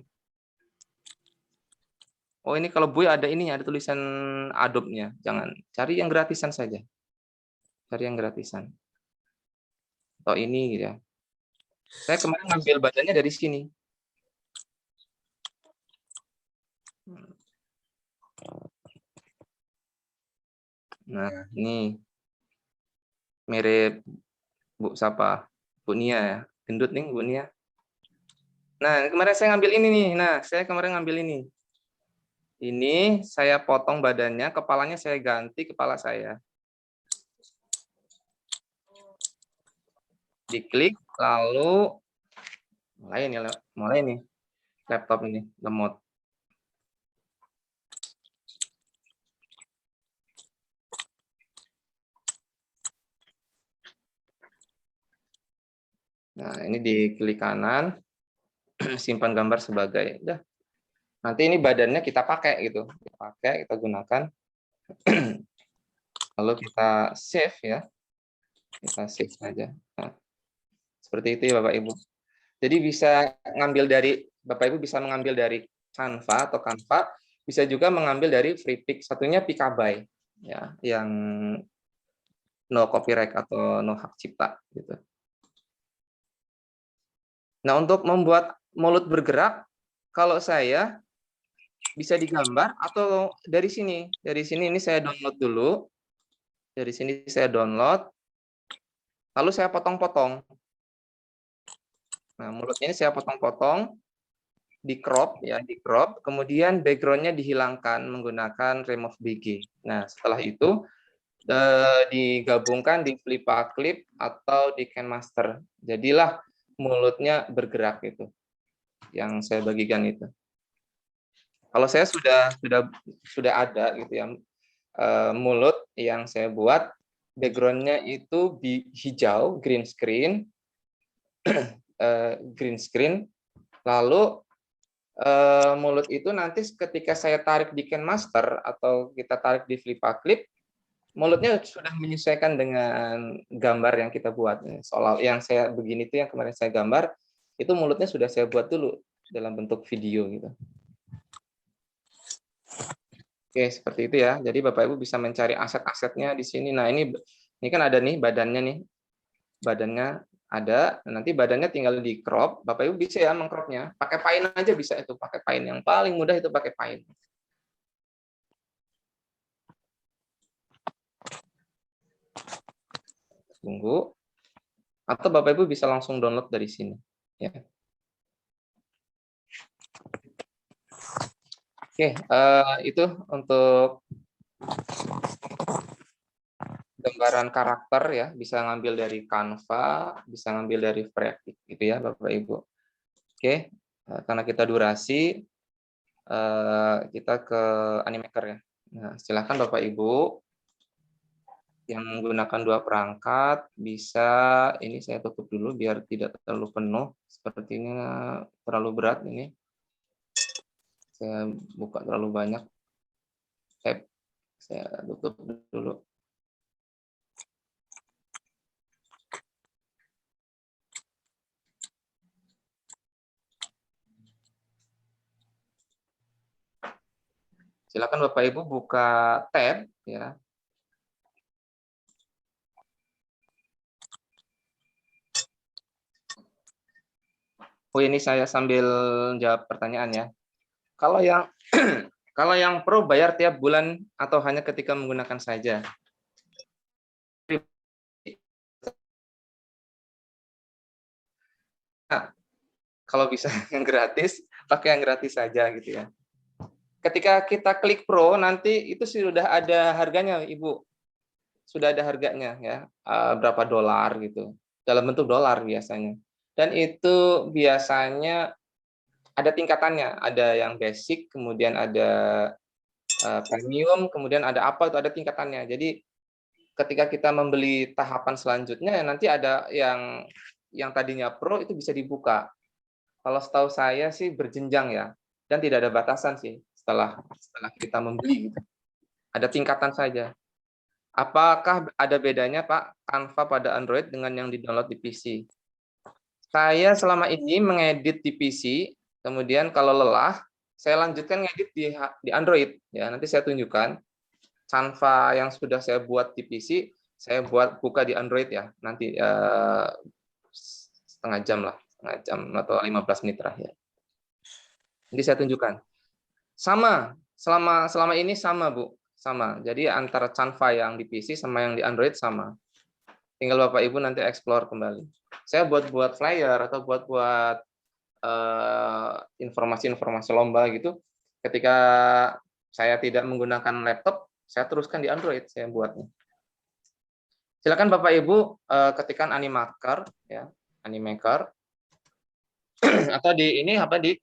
Oh ini kalau Bu ada ini, ada tulisan Adobe-nya, jangan. Cari yang gratisan saja. Cari yang gratisan. Atau ini gitu ya. Saya kemarin ngambil badannya dari sini. Nah, ini mirip Bu siapa? Bu Nia ya. Gendut nih Bu Nia. Nah, kemarin saya ngambil ini nih. Nah, saya kemarin ngambil ini. Ini saya potong badannya, kepalanya saya ganti kepala saya. Diklik, lalu mulai nih laptop ini lemot. Nah, ini diklik kanan, simpan gambar sebagai. Udah. Nanti ini badannya kita pakai gitu. Kita gunakan. Lalu kita save ya. Kita save saja. Nah, seperti itu ya Bapak Ibu. Jadi bisa ngambil dari, Bapak Ibu bisa mengambil dari Canva atau Canva, bisa juga mengambil dari FreePic. Satunya Pikabai ya, yang no copyright atau no hak cipta gitu. Nah, untuk membuat mulut bergerak, kalau saya bisa digambar atau dari sini. Dari sini ini saya download dulu. Dari sini saya download. Lalu saya potong-potong. Nah, mulutnya ini saya potong-potong, di crop ya, di crop. Kemudian background-nya dihilangkan menggunakan remove BG. Nah, setelah itu digabungkan di Flipa Clip atau di KineMaster. Jadilah mulutnya bergerak itu, yang saya bagikan itu. Kalau saya sudah ada gitu ya, mulut yang saya buat, background-nya itu hijau, green screen, lalu mulut itu nanti ketika saya tarik di KineMaster atau kita tarik di Flipa Clip, mulutnya sudah menyesuaikan dengan gambar yang kita buat. Soal yang saya begini itu yang kemarin saya gambar, itu mulutnya sudah saya buat dulu dalam bentuk video gitu. Oke, seperti itu ya. Jadi Bapak Ibu bisa mencari aset-asetnya di sini. Nah, ini kan ada nih badannya nih. Badannya ada, nanti badannya tinggal di crop. Bapak Ibu bisa ya mengcropnya. Pakai Paint aja bisa itu, pakai Paint. Yang paling mudah itu pakai Paint. Tunggu. Atau Bapak Ibu bisa langsung download dari sini. Ya. Oke, itu untuk gambaran karakter ya, bisa ngambil dari Canva, bisa ngambil dari Freepik gitu ya Bapak Ibu. Oke, karena kita durasi, kita ke Animaker ya. Nah, silakan Bapak Ibu yang menggunakan 2 perangkat bisa, ini saya tutup dulu biar tidak terlalu penuh. Sepertinya terlalu berat ini. Saya buka terlalu banyak tab. Saya tutup dulu. Silakan Bapak Ibu buka tab ya. Oh, ini saya sambil jawab pertanyaan ya. Kalau yang kalau yang pro bayar tiap bulan atau hanya ketika menggunakan saja? Nah, kalau bisa yang gratis, pakai yang gratis saja gitu ya. Ketika kita klik pro, nanti itu sudah ada harganya, Ibu. sudah ada harganya ya, berapa dolar gitu, dalam bentuk dolar biasanya. Dan itu biasanya ada tingkatannya, ada yang basic, kemudian ada premium, kemudian ada apa itu ada tingkatannya. Jadi ketika kita membeli tahapan selanjutnya nanti ada yang tadinya pro itu bisa dibuka. Kalau setahu saya sih berjenjang ya, dan tidak ada batasan sih setelah kita membeli gitu. Ada tingkatan saja. Apakah ada bedanya Pak Canva pada Android dengan yang di-download di PC? Saya selama ini mengedit di PC, kemudian kalau lelah, saya lanjutkan ngedit di Android. Ya, nanti saya tunjukkan. Canva yang sudah saya buat di PC, saya buka di Android ya. Nanti setengah jam atau 15 menit terakhir. Nanti saya tunjukkan. Sama, selama ini sama, Bu. Sama. Jadi antara Canva yang di PC sama yang di Android sama. Tinggal Bapak Ibu nanti explore kembali. Saya buat flyer atau buat informasi-informasi lomba gitu. Ketika saya tidak menggunakan laptop, saya teruskan di Android saya buatnya. Silakan Bapak Ibu ketikkan Animaker ya, Animaker atau di ini apa di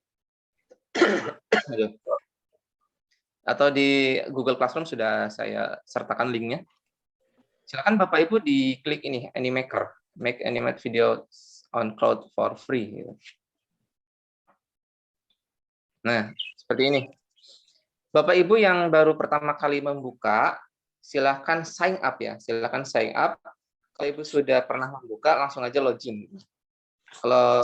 atau di Google Classroom sudah saya sertakan linknya. Silakan Bapak Ibu diklik ini Animaker, make animate video on cloud for free. Gitu. Nah, seperti ini. Bapak Ibu yang baru pertama kali membuka, silahkan sign up ya. Silahkan sign up. Kalau Ibu sudah pernah membuka, langsung aja login. Kalau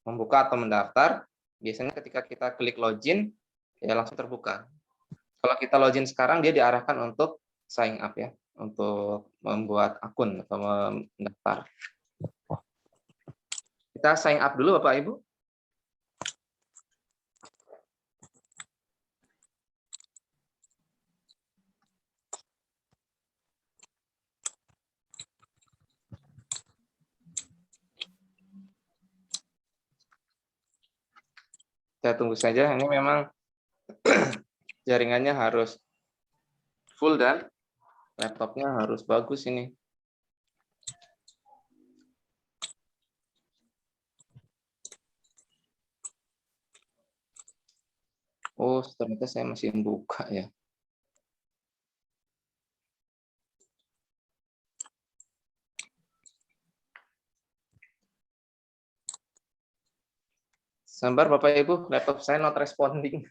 membuka atau mendaftar, biasanya ketika kita klik login, ya langsung terbuka. Kalau kita login sekarang, dia diarahkan untuk sign up ya, untuk membuat akun atau mendaftar. Kita sign up dulu Bapak Ibu. Kita tunggu saja, ini memang jaringannya harus full dan laptopnya harus bagus ini. Oh, ternyata saya masih buka ya. Sabar Bapak Ibu, laptop saya not responding.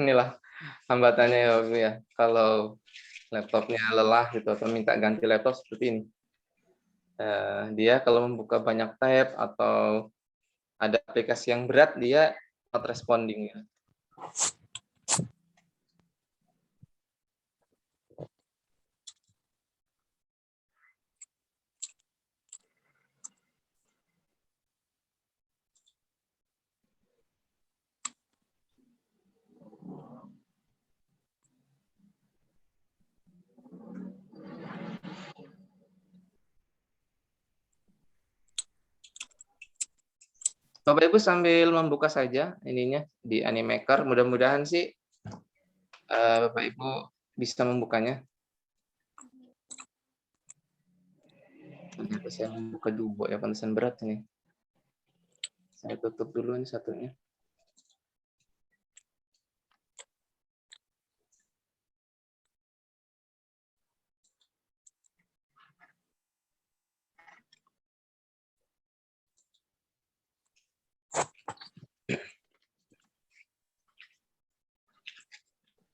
Inilah hambatannya ya Bapak ya. Kalau laptopnya lelah gitu atau minta ganti laptop seperti ini. Dia kalau membuka banyak tab atau ada aplikasi yang berat, dia not responding ya. Bapak Ibu sambil membuka saja ininya di Animaker, mudah-mudahan sih Bapak Ibu bisa membukanya. Ternyata saya membuka dua ya, pantesan berat ini. Saya tutup dulu ini satunya.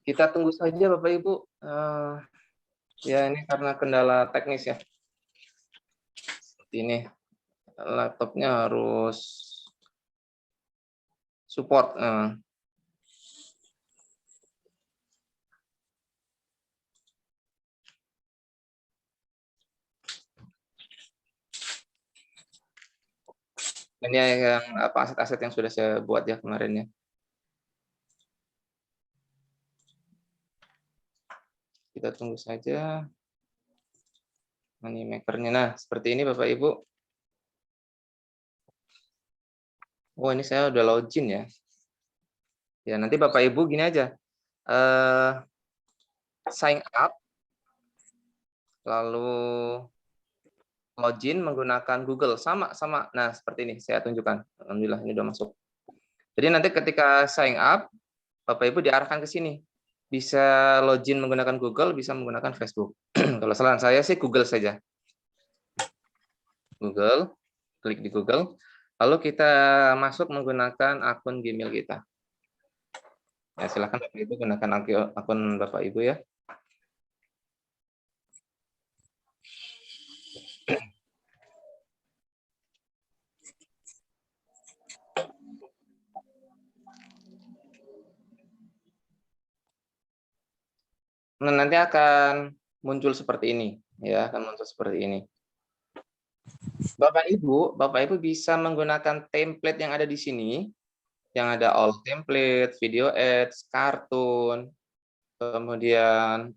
Kita tunggu saja Bapak Ibu. Ya ini karena kendala teknis ya. Seperti ini. Laptopnya harus support. Ini yang aset-aset yang sudah saya buat ya kemarin ya. Kita tunggu saja Animaker-nya. Nah, seperti ini Bapak Ibu. Oh, ini saya udah login ya. Ya, nanti Bapak Ibu gini aja. Sign up. lalu login menggunakan Google, sama. Nah, seperti ini saya tunjukkan. Alhamdulillah ini udah masuk. Jadi nanti ketika sign up, Bapak Ibu diarahkan ke sini. Bisa login menggunakan Google, bisa menggunakan Facebook. Kalau saran saya sih Google saja. Google, klik di Google, lalu kita masuk menggunakan akun Gmail kita. Ya, silakan Bapak Ibu gunakan akun Bapak Ibu ya. Nah, nanti akan muncul seperti ini, ya, akan muncul seperti ini. Bapak Ibu bisa menggunakan template yang ada di sini, yang ada all template, video ads, kartun, kemudian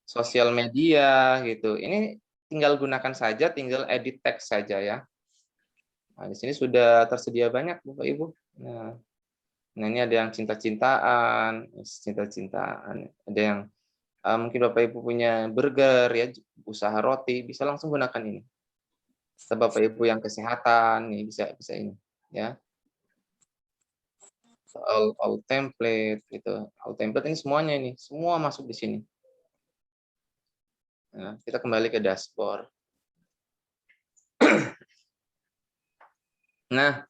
sosial media gitu. Ini tinggal gunakan saja, tinggal edit teks saja ya. Nah, di sini sudah tersedia banyak Bapak Ibu. Nah, ini ada yang cinta-cintaan, ada yang mungkin Bapak Ibu punya burger ya, usaha roti, bisa langsung gunakan ini. Bapak Ibu yang kesehatan nih bisa ini ya. All template gitu. All template ini semuanya ini, semua masuk di sini. Nah, kita kembali ke dashboard. Nah,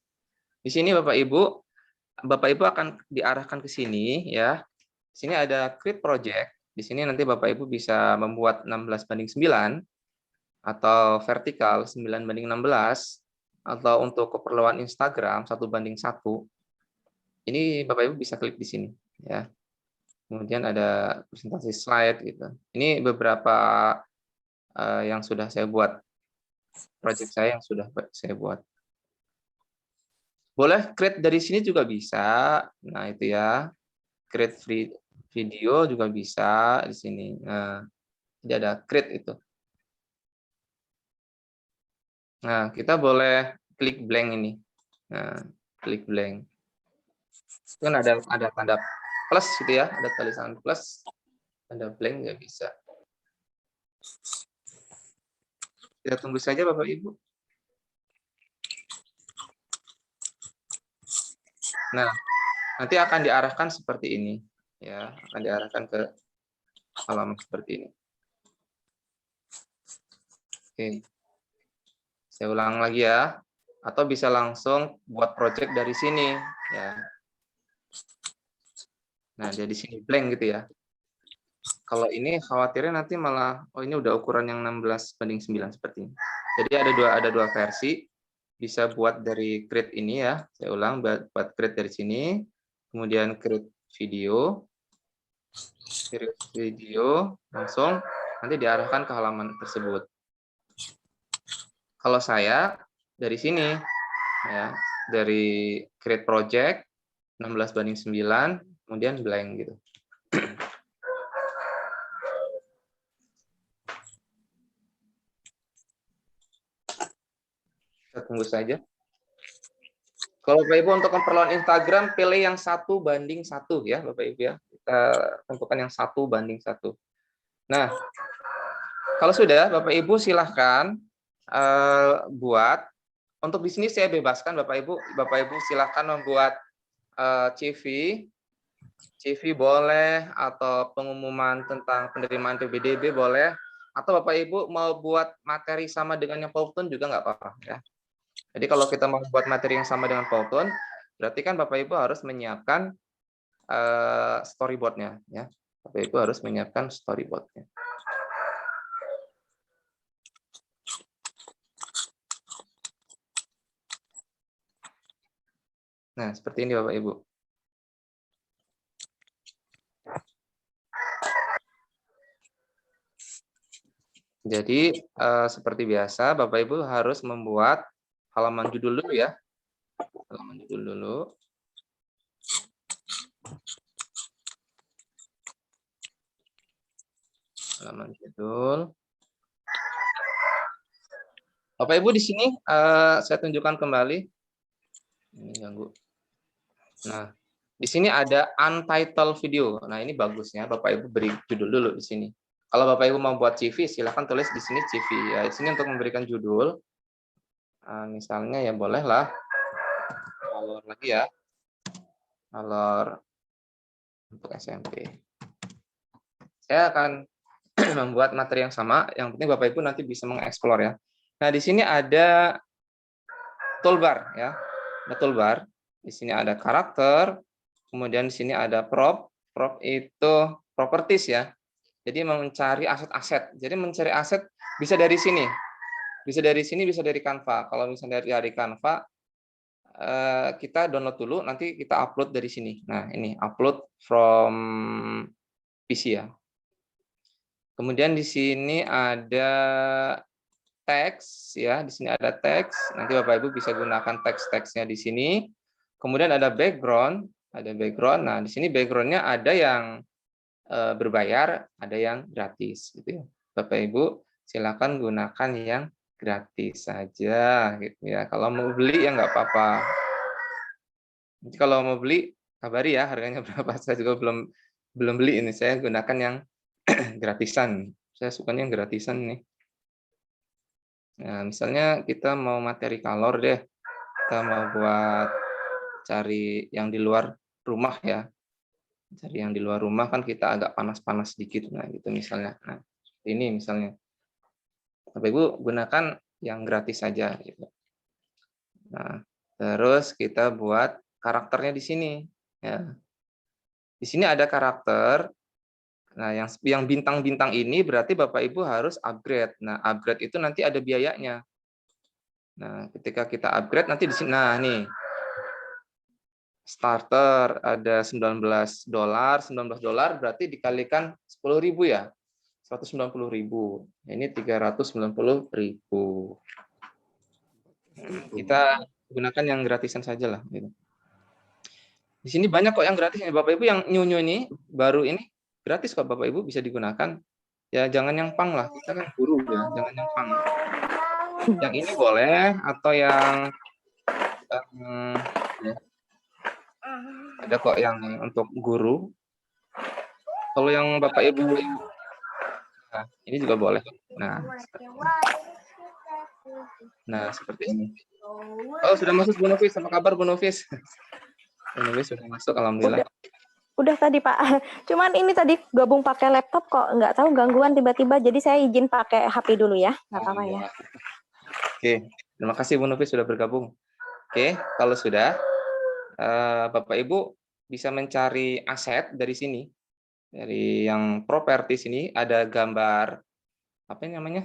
di sini Bapak Ibu akan diarahkan ke sini ya. Di sini ada create project. Di sini nanti Bapak Ibu bisa membuat 16:9 atau vertikal 9:16 atau untuk keperluan Instagram 1:1. Ini Bapak Ibu bisa klik di sini ya. Kemudian ada presentasi slide gitu. Ini beberapa yang sudah saya buat. Project saya yang sudah saya buat. Boleh create dari sini juga bisa. Nah, itu ya. Create video juga bisa di sini. Nah, jadi ada create itu. Nah, kita boleh klik blank ini. Nah, klik blank. Kan ada tanda plus gitu ya, ada tulisan plus, ada blank nggak bisa. Kita tunggu saja Bapak Ibu. Nah, nanti akan diarahkan seperti ini, ya, akan diarahkan ke halaman seperti ini. Oke, saya ulang lagi ya, atau bisa langsung buat project dari sini, ya. Nah, dia di sini blank gitu ya. Kalau ini khawatirnya nanti malah, oh ini udah ukuran yang 16:9 seperti ini. Jadi ada dua versi. Bisa buat dari create ini ya, saya ulang, buat create dari sini, kemudian create video langsung nanti diarahkan ke halaman tersebut. Kalau saya dari sini ya, dari create project 16:9 kemudian blank gitu. Kita tunggu saja. Kalau Bapak Ibu untuk keperluan Instagram, pilih yang 1:1 ya Bapak Ibu ya. Kita tentukan yang 1:1. Nah, kalau sudah Bapak Ibu silahkan buat. Untuk di sini saya bebaskan Bapak Ibu silahkan membuat CV boleh, atau pengumuman tentang penerimaan PBDB boleh, atau Bapak Ibu mau buat materi sama dengan yang PowerPoint juga nggak apa-apa ya. Jadi kalau kita mau buat materi yang sama dengan PowerPoint, berarti kan Bapak Ibu harus menyiapkan storyboard-nya ya. Bapak Ibu harus menyiapkan storyboard-nya. Nah, seperti ini Bapak Ibu. Jadi seperti biasa Bapak Ibu harus membuat halaman judul dulu ya. Halaman judul dulu. Halaman judul. Bapak Ibu di sini saya tunjukkan kembali. Ini ganggu. Nah, di sini ada untitled video. Nah, ini bagusnya Bapak Ibu beri judul dulu di sini. Kalau Bapak Ibu mau buat CV, silahkan tulis di sini CV ya. Di sini untuk memberikan judul. Misalnya ya bolehlah alor lagi ya. Alor untuk SMP. Saya akan membuat materi yang sama. Yang penting Bapak Ibu nanti bisa mengeksplor ya. Nah, di sini ada toolbar ya. Ada toolbar. Di sini ada karakter. Kemudian di sini ada prop. Prop itu properties ya. Jadi mencari aset-aset. Jadi mencari aset bisa dari sini. Bisa dari sini, bisa dari Canva. Kalau misalnya dari Canva, kita download dulu, nanti kita upload dari sini. Nah, ini upload from PC ya. Kemudian di sini ada teks ya, di sini ada teks. Nanti Bapak Ibu bisa gunakan teks-teksnya di sini. Kemudian ada background, Nah, di sini backgroundnya ada yang berbayar, ada yang gratis gitu ya. Bapak Ibu silakan gunakan yang gratis saja gitu ya. Kalau mau beli ya nggak apa-apa. Jadi kalau mau beli kabari ya harganya berapa. Saya juga belum beli ini. Saya gunakan yang gratisan. Saya sukanya yang gratisan nih. Nah, misalnya kita mau materi kalor deh. Kita mau buat cari yang di luar rumah ya. Cari yang di luar rumah kan kita agak panas-panas sedikit. Nah, gitu misalnya. Nah, ini misalnya. Bapak Ibu gunakan yang gratis saja gitu. Nah, terus kita buat karakternya di sini ya. Di sini ada karakter. Nah, yang bintang-bintang ini berarti Bapak Ibu harus upgrade. Nah, upgrade itu nanti ada biayanya. Nah, ketika kita upgrade nanti di sini nah nih. Starter ada $19. $19 berarti dikalikan 10.000 ya. 190.000. Ini 390.000. Kita gunakan yang gratisan saja lah. Di sini banyak kok yang gratis. Bapak Ibu yang new ini, baru ini, gratis kok Bapak Ibu bisa digunakan. Ya jangan yang pang lah, kita kan guru ya, jangan yang pang. Yang ini boleh, atau yang ya. Ada kok yang untuk guru. Kalau yang Bapak Ibu, nah, ini juga boleh. Nah, seperti ini. Oh, sudah masuk Bu Nufis. Apa kabar Bu Nufis? Bu Nufis sudah masuk, alhamdulillah.
Udah tadi Pak. Cuman ini tadi gabung pakai laptop kok nggak tahu gangguan tiba-tiba. Jadi saya izin pakai HP dulu ya. Nggak apa-apa ya.
Oke, terima kasih Bu Nufis sudah bergabung. Oke, kalau sudah, Bapak Ibu bisa mencari aset dari sini. Dari yang properti sini ada gambar apa namanya?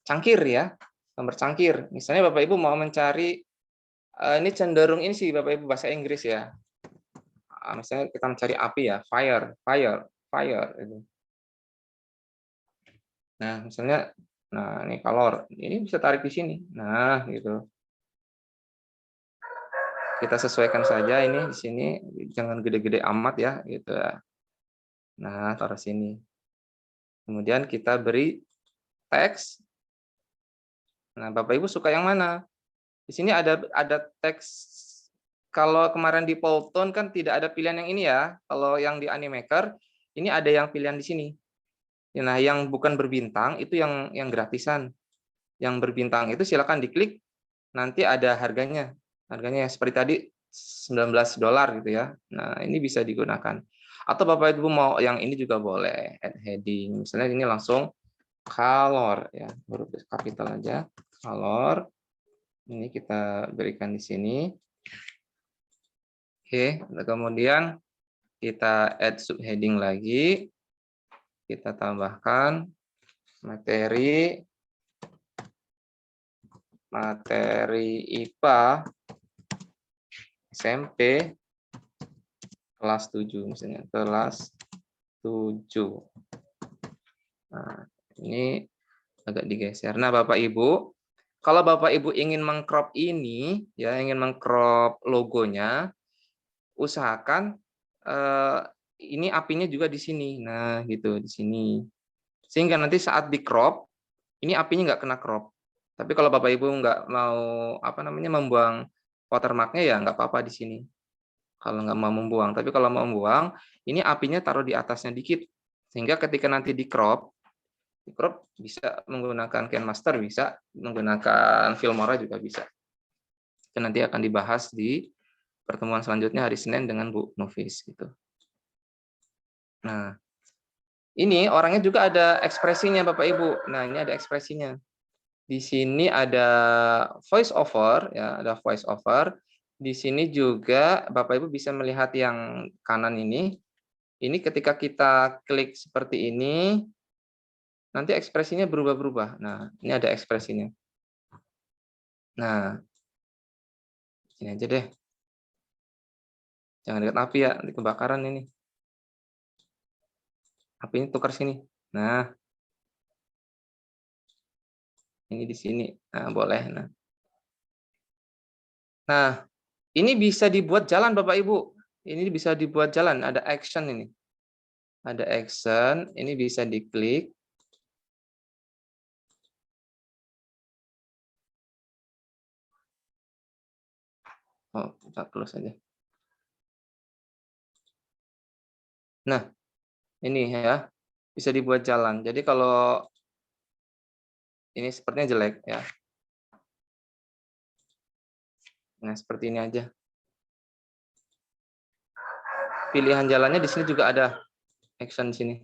Cangkir ya. Gambar cangkir. Misalnya Bapak Ibu mau mencari ini cenderung ini sih Bapak Ibu bahasa Inggris ya. Misalnya kita mencari api ya, fire itu. Nah, misalnya nah ini kalor. Ini bisa tarik di sini. Nah, gitu. Kita sesuaikan saja ini di sini, jangan gede-gede amat ya gitu. Nah, taruh sini. Kemudian kita beri teks. Nah, Bapak Ibu suka yang mana? Di sini ada teks. Kalau kemarin di Powtoon kan tidak ada pilihan yang ini ya. Kalau yang di Animaker ini ada yang pilihan di sini. Nah, yang bukan berbintang itu yang gratisan. Yang berbintang itu silakan diklik. Nanti ada harganya. Harganya seperti tadi $19 gitu ya. Nah, ini bisa digunakan. Atau Bapak Ibu mau yang ini juga boleh, add heading. Misalnya ini langsung color ya, huruf kapital aja, color. Ini kita berikan di sini. Oke, kemudian kita add subheading lagi. Kita tambahkan materi IPA SMP kelas 7 misalnya, kelas 7. Nah, ini agak digeser. Nah, Bapak Ibu, kalau Bapak Ibu ingin mengcrop ini ya, ingin mengcrop logonya, usahakan ini apinya juga di sini. Nah, gitu di sini. Sehingga nanti saat di crop, ini apinya nggak kena crop. Tapi kalau Bapak Ibu nggak mau membuang watermarknya ya nggak apa-apa di sini. Kalau nggak mau membuang, tapi kalau mau membuang, ini apinya taruh di atasnya dikit, sehingga ketika nanti di crop, Di crop bisa menggunakan KineMaster, bisa menggunakan Filmora juga bisa. Itu nanti akan dibahas di pertemuan selanjutnya hari Senin dengan Bu Nufis gitu. Nah, ini orangnya juga ada ekspresinya Bapak Ibu. Nah, ini ada ekspresinya. Di sini ada voice over ya, ada voice over. Di sini juga Bapak Ibu bisa melihat yang kanan ini. Ini ketika kita klik seperti ini, nanti ekspresinya berubah-berubah. Nah, ini ada ekspresinya. Nah, ini aja deh. Jangan dekat api ya, nanti kebakaran ini. Apinya tukar sini. Nah, ini di sini. Nah, boleh. Nah, ini bisa dibuat jalan Bapak Ibu. Ini bisa dibuat jalan. Ada action ini. Ada action. Ini bisa diklik. Oh, kita close aja. Nah, ini ya. Bisa dibuat jalan. Jadi kalau ini sepertinya jelek ya. Nah, seperti ini aja. Pilihan jalannya di sini juga ada action di sini.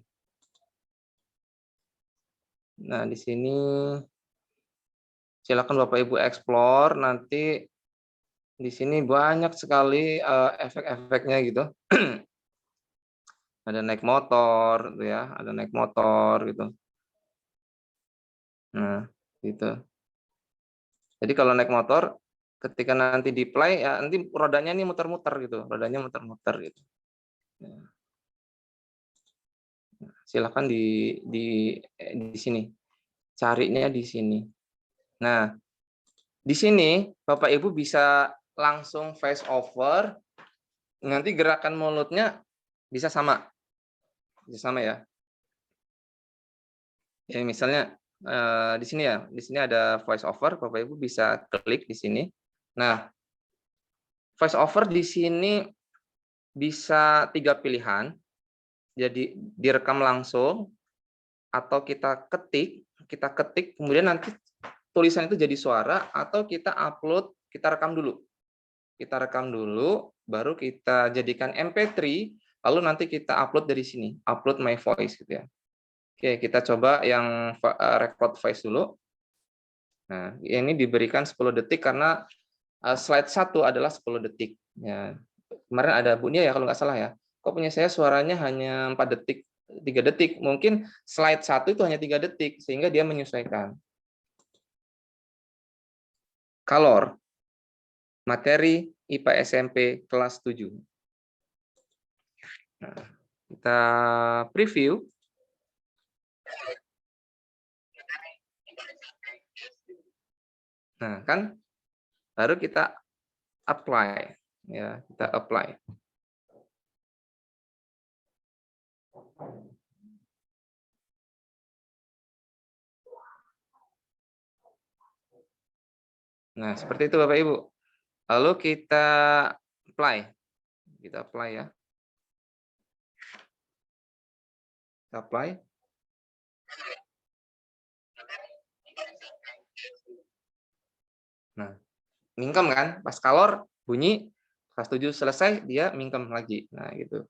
Nah, di sini silakan Bapak Ibu explore, nanti di sini banyak sekali efek-efeknya gitu. Ada naik motor gitu ya, ada naik motor gitu. Nah, gitu. Jadi kalau naik motor ketika nanti di play ya nanti rodanya ini muter-muter gitu, rodanya muter-muter gitu. Nah, silakan di sini. Carinya di sini. Nah, di sini Bapak Ibu bisa langsung face over. Nanti gerakan mulutnya bisa sama. Bisa sama ya. Ya misalnya di sini ya. Di sini ada voice over, Bapak Ibu bisa klik di sini. Nah, voice over di sini bisa 3 pilihan. Jadi direkam langsung atau kita ketik kemudian nanti tulisan itu jadi suara atau kita upload, kita rekam dulu. Kita rekam dulu, baru kita jadikan MP3, lalu nanti kita upload dari sini, upload my voice gitu ya. Oke, kita coba yang record voice dulu. Nah, ini diberikan 10 detik karena slide 1 adalah 10 detik. Ya. Kemarin ada Bu Nia ya kalau nggak salah ya. Kok punya saya suaranya hanya 4 detik, 3 detik. Mungkin slide 1 itu hanya 3 detik, sehingga dia menyesuaikan. Kalor, materi IPA SMP kelas 7. Nah, kita preview. Nah, kan baru kita apply ya, kita apply. Nah, seperti itu Bapak Ibu. Lalu kita apply. Kita apply ya. Kita apply. Nah, mingkem kan? Pas kalor bunyi, pas 7 selesai dia mingkem lagi. Nah, gitu.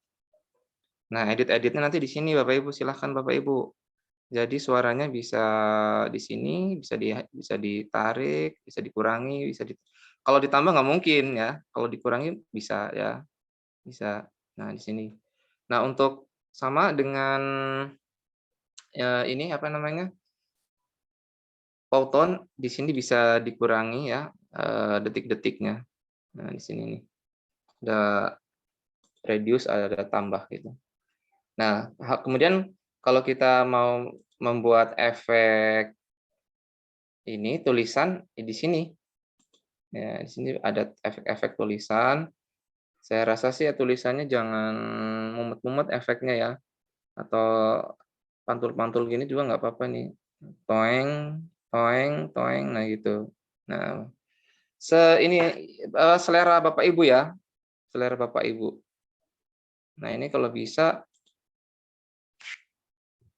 Nah, edit-editnya nanti di sini Bapak Ibu, silahkan Bapak Ibu. Jadi suaranya bisa di sini, bisa ditarik, bisa dikurangi, kalau ditambah nggak mungkin ya. Kalau dikurangi bisa ya, bisa. Nah, di sini. Nah, untuk sama dengan ini apa namanya? Pauton di sini bisa dikurangi ya detik-detiknya. Nah, di sini nih. Ada reduce, ada tambah gitu. Nah, kemudian kalau kita mau membuat efek ini tulisan di sini. Ya, di sini ada efek-efek tulisan. Saya rasa sih ya tulisannya jangan mumet-mumet efeknya ya. Atau pantul-pantul gini juga nggak apa-apa nih. Toeng, toeng, toeng, nah gitu. Nah, ini selera Bapak Ibu ya. Selera Bapak Ibu. Nah, ini kalau bisa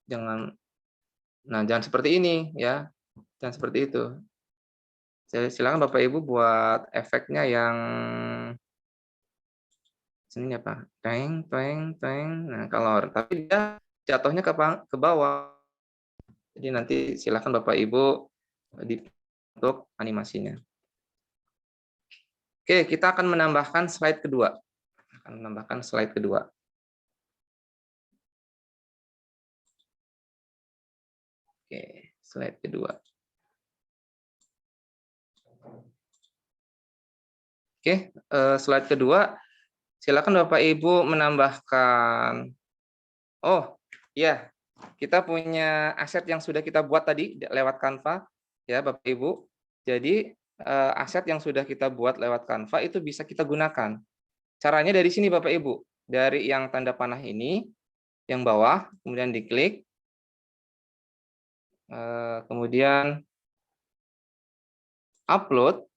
jangan Nah, jangan seperti ini ya. Jangan seperti itu. Silakan Bapak Ibu buat efeknya yang sini apa? Teng, teng, teng. Nah, kalau tapi dia jatuhnya ke bawah. Jadi nanti silakan Bapak Ibu untuk animasinya. Oke, kita akan menambahkan slide kedua. Akan menambahkan slide kedua. Oke, slide kedua. Oke, slide kedua. Silakan Bapak Ibu menambahkan. Oh, ya. Kita punya aset yang sudah kita buat tadi lewat Canva, ya Bapak Ibu. Jadi aset yang sudah kita buat lewat Canva itu bisa kita gunakan. Caranya dari sini Bapak Ibu. Dari yang tanda panah ini, yang bawah, kemudian diklik. Kemudian upload.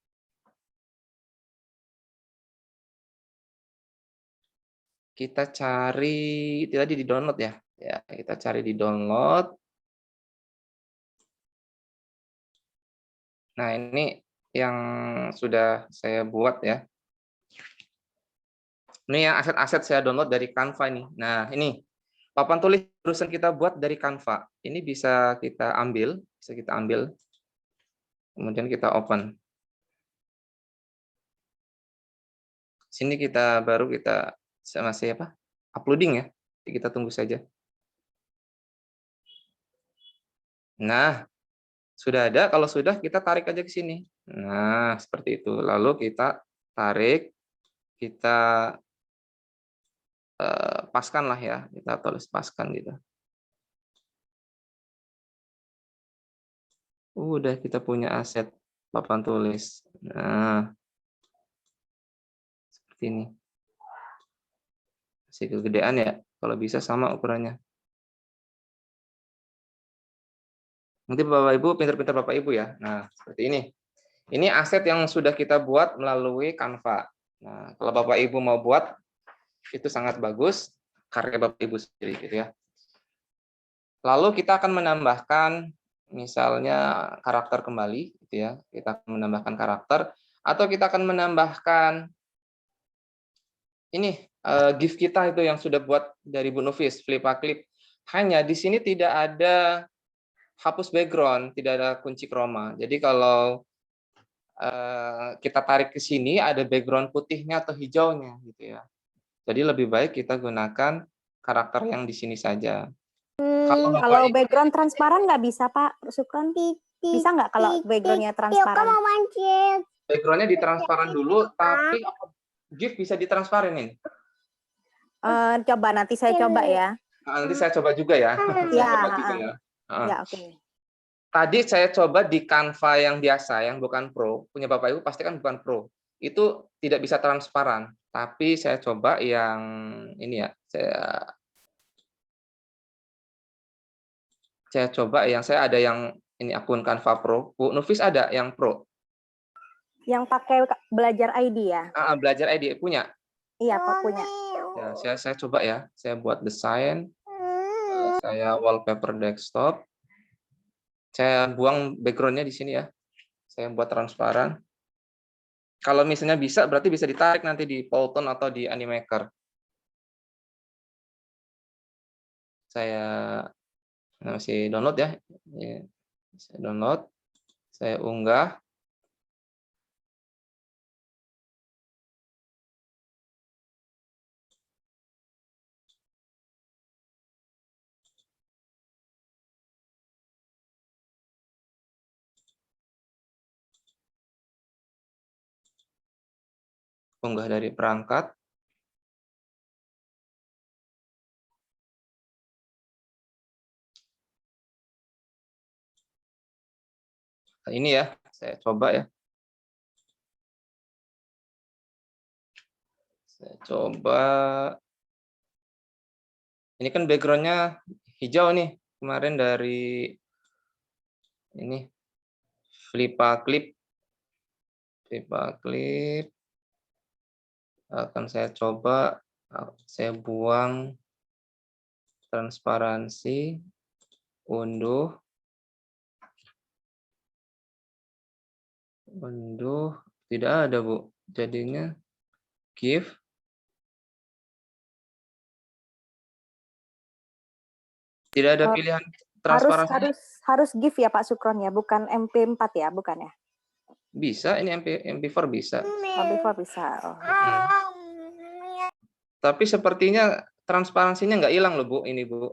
Kita cari itu tadi di download ya. Ya, kita cari di download. Nah, ini yang sudah saya buat ya. Ini yang aset-aset saya download dari Canva ini. Nah, ini papan tulis barusan kita buat dari Canva. Ini bisa kita ambil, kemudian kita open. Sini kita masih apa? Uploading ya. Jadi kita tunggu saja. Nah, sudah ada. Kalau sudah, kita tarik aja ke sini. Nah, seperti itu. Lalu kita tarik, kita paskan lah ya. Kita tulis paskan gitu. Udah kita punya aset papan tulis. Nah, seperti ini. Masih kegedean ya. Kalau bisa sama ukurannya. Nanti Bapak Ibu, pintar-pintar Bapak Ibu ya. Nah, seperti ini. Ini aset yang sudah kita buat melalui Canva. Nah, kalau Bapak Ibu mau buat, itu sangat bagus. Karya Bapak Ibu sendiri gitu ya. Lalu kita akan menambahkan misalnya karakter kembali gitu ya. Kita akan menambahkan karakter atau kita akan menambahkan ini GIF kita itu yang sudah buat dari Bu Nufis, Flipaclip. Hanya di sini tidak ada hapus background, tidak ada kunci chroma. Jadi kalau kita tarik ke sini ada background putihnya atau hijaunya gitu ya. Jadi lebih baik kita gunakan karakter yang di sini saja.
Kalau background transparan nggak bisa Pak Sukron? Bisa nggak kalau backgroundnya transparan?
Backgroundnya ditransparan dulu, tapi GIF bisa ditransparenin.
Coba nanti saya coba ya.
Nanti saya coba juga ya.
Ya, oke.
Tadi saya coba di Canva yang biasa, yang bukan Pro. Punya Bapak Ibu pasti kan bukan Pro. Itu tidak bisa transparan. Tapi saya coba yang ini ya. Saya coba saya ada yang ini akun Canva Pro. Bu Nufis ada yang Pro.
Yang pakai belajar ID ya?
Belajar ID punya?
Iya, Pak punya.
Ya, saya coba ya. Saya buat desain. Saya wallpaper desktop. Saya buang background-nya di sini ya. Saya buat transparan. Kalau misalnya bisa, berarti bisa ditarik nanti di Polton atau di Animaker. Saya masih download ya. Saya download. Saya unggah. Unggah dari perangkat. Nah, ini ya, saya coba ya. Saya coba. Ini kan background-nya hijau nih. Kemarin dari ini Flipaclip. Akan saya coba. Saya buang transparansi. Unduh. Unduh, tidak ada, Bu. Jadinya GIF. Tidak ada pilihan transparansi.
Harus GIF ya Pak Sukron ya, bukan MP4 ya, bukan ya?
Bisa, ini MP4 bisa.
MP4 bisa. Oh.
Tapi sepertinya transparansinya nggak hilang loh, Bu. Ini, Bu.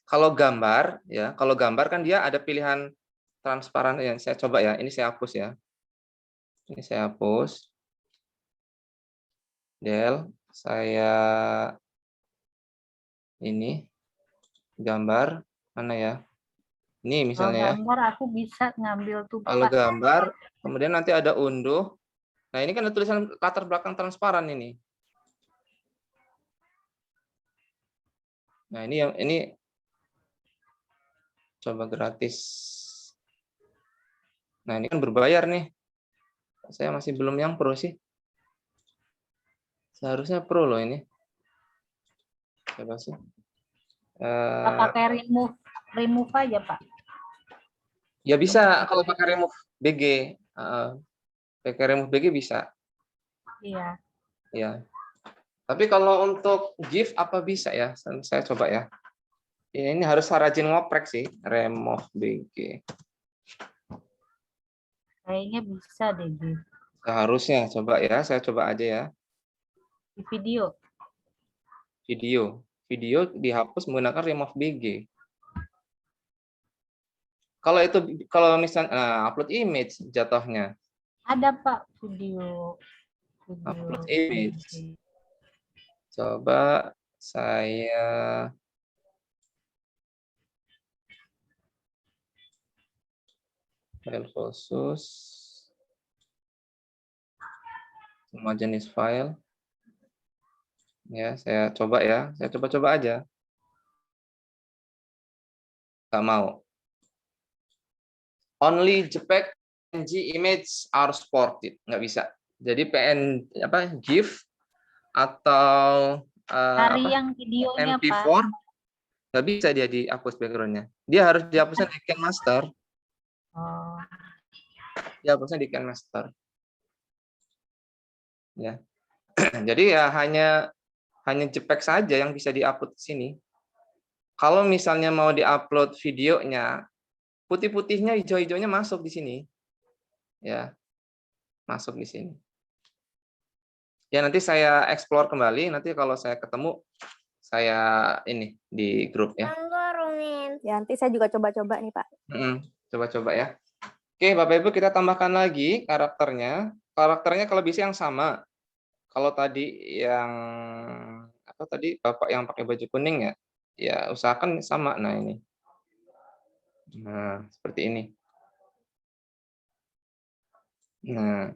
Kalau gambar, ya, kalau gambar kan dia ada pilihan transparan. Ya, saya coba ya. Ini saya hapus ya. Ini saya hapus. Del, saya ini gambar mana ya? Ini misalnya ya.
Kalau gambar aku bisa ngambil tuh
Kalau
Pak.
gambar, kemudian nanti ada unduh. Nah, ini kan ada tulisan latar belakang transparan ini. Nah, ini coba gratis. Nah, ini kan berbayar nih. Saya masih belum yang pro sih. Seharusnya pro loh ini. Coba sih.
Pakai remove aja Pak.
Ya bisa kalau pakai remove BG. Pakai remove BG bisa.
Iya.
Ya. Tapi kalau untuk GIF apa bisa ya? Saya coba ya. Ini harus rajin ngoprek sih. Remove BG.
Kayaknya bisa deh GIF.
Seharusnya coba ya. Saya coba aja ya.
Di video.
Video dihapus menggunakan remove BG. Kalau misalnya upload image jatuhnya.
Ada Pak video.
Upload image. Coba saya file khusus. Semua jenis file. Ya, saya coba ya. Saya coba-coba aja. Nggak mau. Only JPEG, PNG image are supported. Nggak bisa. Jadi GIF atau
yang videonya
MP4
Pak.
nggak bisa dia dihapus backgroundnya. Dia harus dihapusnya di KineMaster.
Oh.
Dihapusnya di KineMaster. Ya. Jadi ya hanya JPEG saja yang bisa diupload di sini. Kalau misalnya mau diupload videonya, putih-putihnya, hijau-hijaunya masuk di sini. Ya. Masuk di sini. Ya nanti saya explore kembali, nanti kalau saya ketemu saya ini di grup ya.
Ya nanti saya juga coba-coba nih Pak.
Coba-coba ya. Oke Bapak Ibu, kita tambahkan lagi karakternya. Karakternya kalau bisa yang sama. Kalau tadi yang tadi Bapak yang pakai baju kuning ya, ya usahakan sama. Nah ini. Nah seperti ini. Nah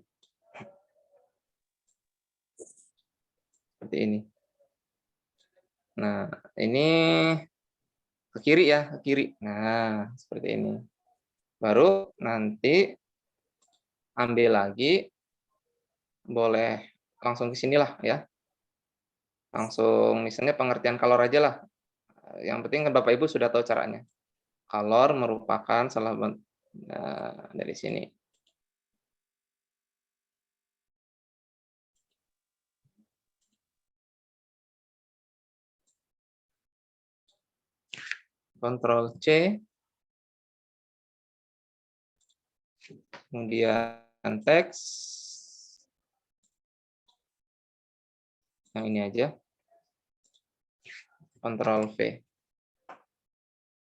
seperti ini. Nah ini ke kiri ya, ke kiri. Nah seperti ini. Baru nanti ambil lagi, boleh langsung ke sinilah ya. Langsung misalnya pengertian color aja lah. Yang penting kan Bapak Ibu sudah tahu caranya. Color merupakan salah dari sini. Ctrl C. Kemudian teks. Yang ini aja. Ctrl V.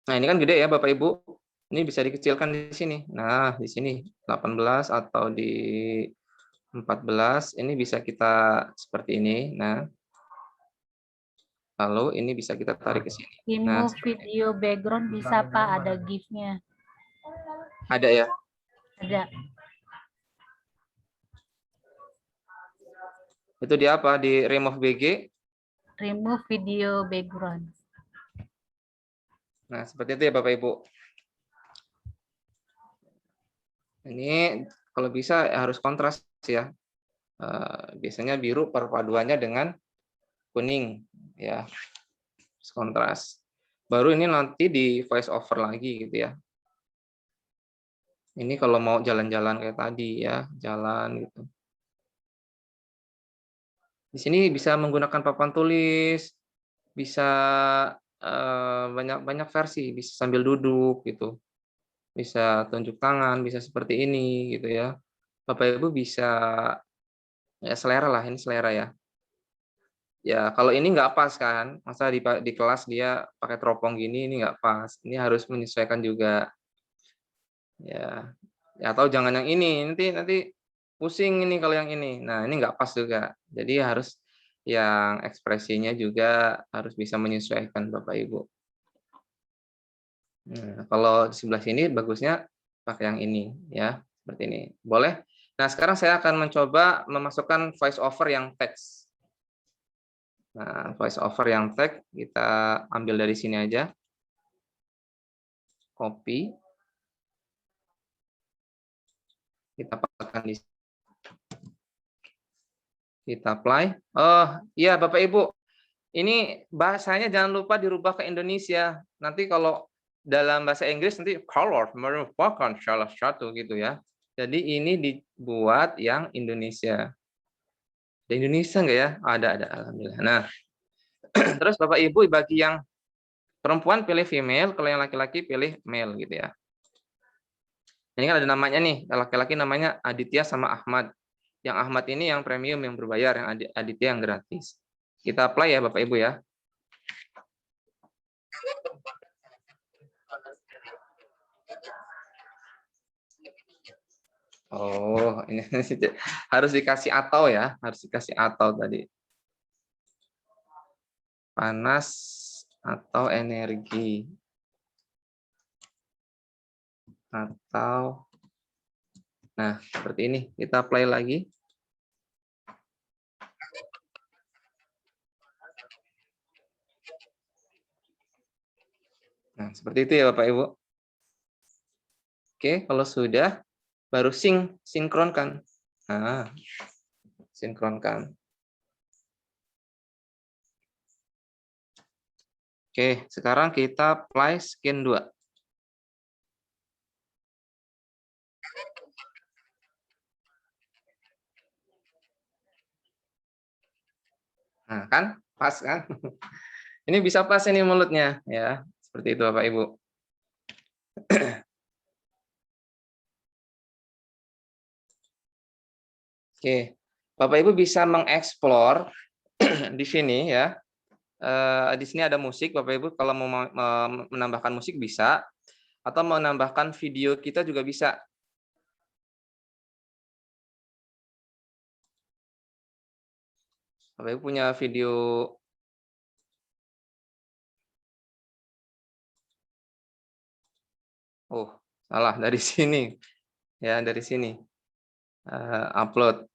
Nah, ini kan gede ya Bapak Ibu. Ini bisa dikecilkan di sini. Nah, di sini 18 atau di 14 ini bisa kita seperti ini. Nah, lalu ini bisa kita tarik ke sini.
Remove video background bisa Pak, ada GIF-nya.
Ada ya?
Ada.
Itu di apa? Di remove BG?
Remove video background.
Nah, seperti itu ya Bapak Ibu. Ini kalau bisa harus kontras ya. Biasanya biru perpaduannya dengan kuning ya. Kontras. Baru ini nanti di voice over lagi gitu ya. Ini kalau mau jalan-jalan kayak tadi ya, jalan gitu. Di sini bisa menggunakan papan tulis, bisa banyak versi, bisa sambil duduk gitu, bisa tunjuk tangan, bisa seperti ini gitu ya. Bapak Ibu bisa ya selera lah, ini selera ya. Ya kalau ini nggak pas kan, masa di kelas dia pakai teropong gini, ini nggak pas. Ini harus menyesuaikan juga. Ya, atau jangan yang ini, nanti pusing ini kalau yang ini. Nah, ini nggak pas juga. Jadi harus yang ekspresinya juga harus bisa menyesuaikan Bapak Ibu. Nah, kalau di sebelah sini bagusnya pakai yang ini ya, seperti ini. Boleh? Nah, sekarang saya akan mencoba memasukkan voice over yang teks. Nah, voice over yang teks kita ambil dari sini aja. Copy. Kita pakai di sini. Kita apply. Oh, iya Bapak Ibu. Ini bahasanya jangan lupa dirubah ke Indonesia. Nanti kalau dalam bahasa Inggris nanti color merupakan salah satu gitu ya. Jadi ini dibuat yang Indonesia. Ada Indonesia enggak ya? Ada, alhamdulillah. Nah, terus Bapak Ibu bagi yang perempuan pilih female, kalau yang laki-laki pilih male gitu ya. Ini kan ada namanya nih, laki-laki namanya Aditya sama Ahmad. Yang Ahmad ini yang premium, yang berbayar, yang Aditya yang gratis. Kita apply ya Bapak Ibu ya. Oh, ini harus dikasih atau ya, harus dikasih atau tadi. Panas atau energi. Atau, nah seperti ini, kita apply lagi. Nah, seperti itu ya Bapak Ibu. Oke, kalau sudah, baru sinkronkan. Nah, sinkronkan. Oke, sekarang kita apply scan 2. Nah, kan? Pas kan? Ini bisa pas ini mulutnya ya. Seperti itu Bapak Ibu. Oke. Bapak Ibu bisa mengeksplor di sini ya. Di sini ada musik Bapak Ibu, kalau mau menambahkan musik bisa, atau menambahkan video kita juga bisa. Bapak Ibu punya video. Oh, salah dari sini. Ya, dari sini. Upload.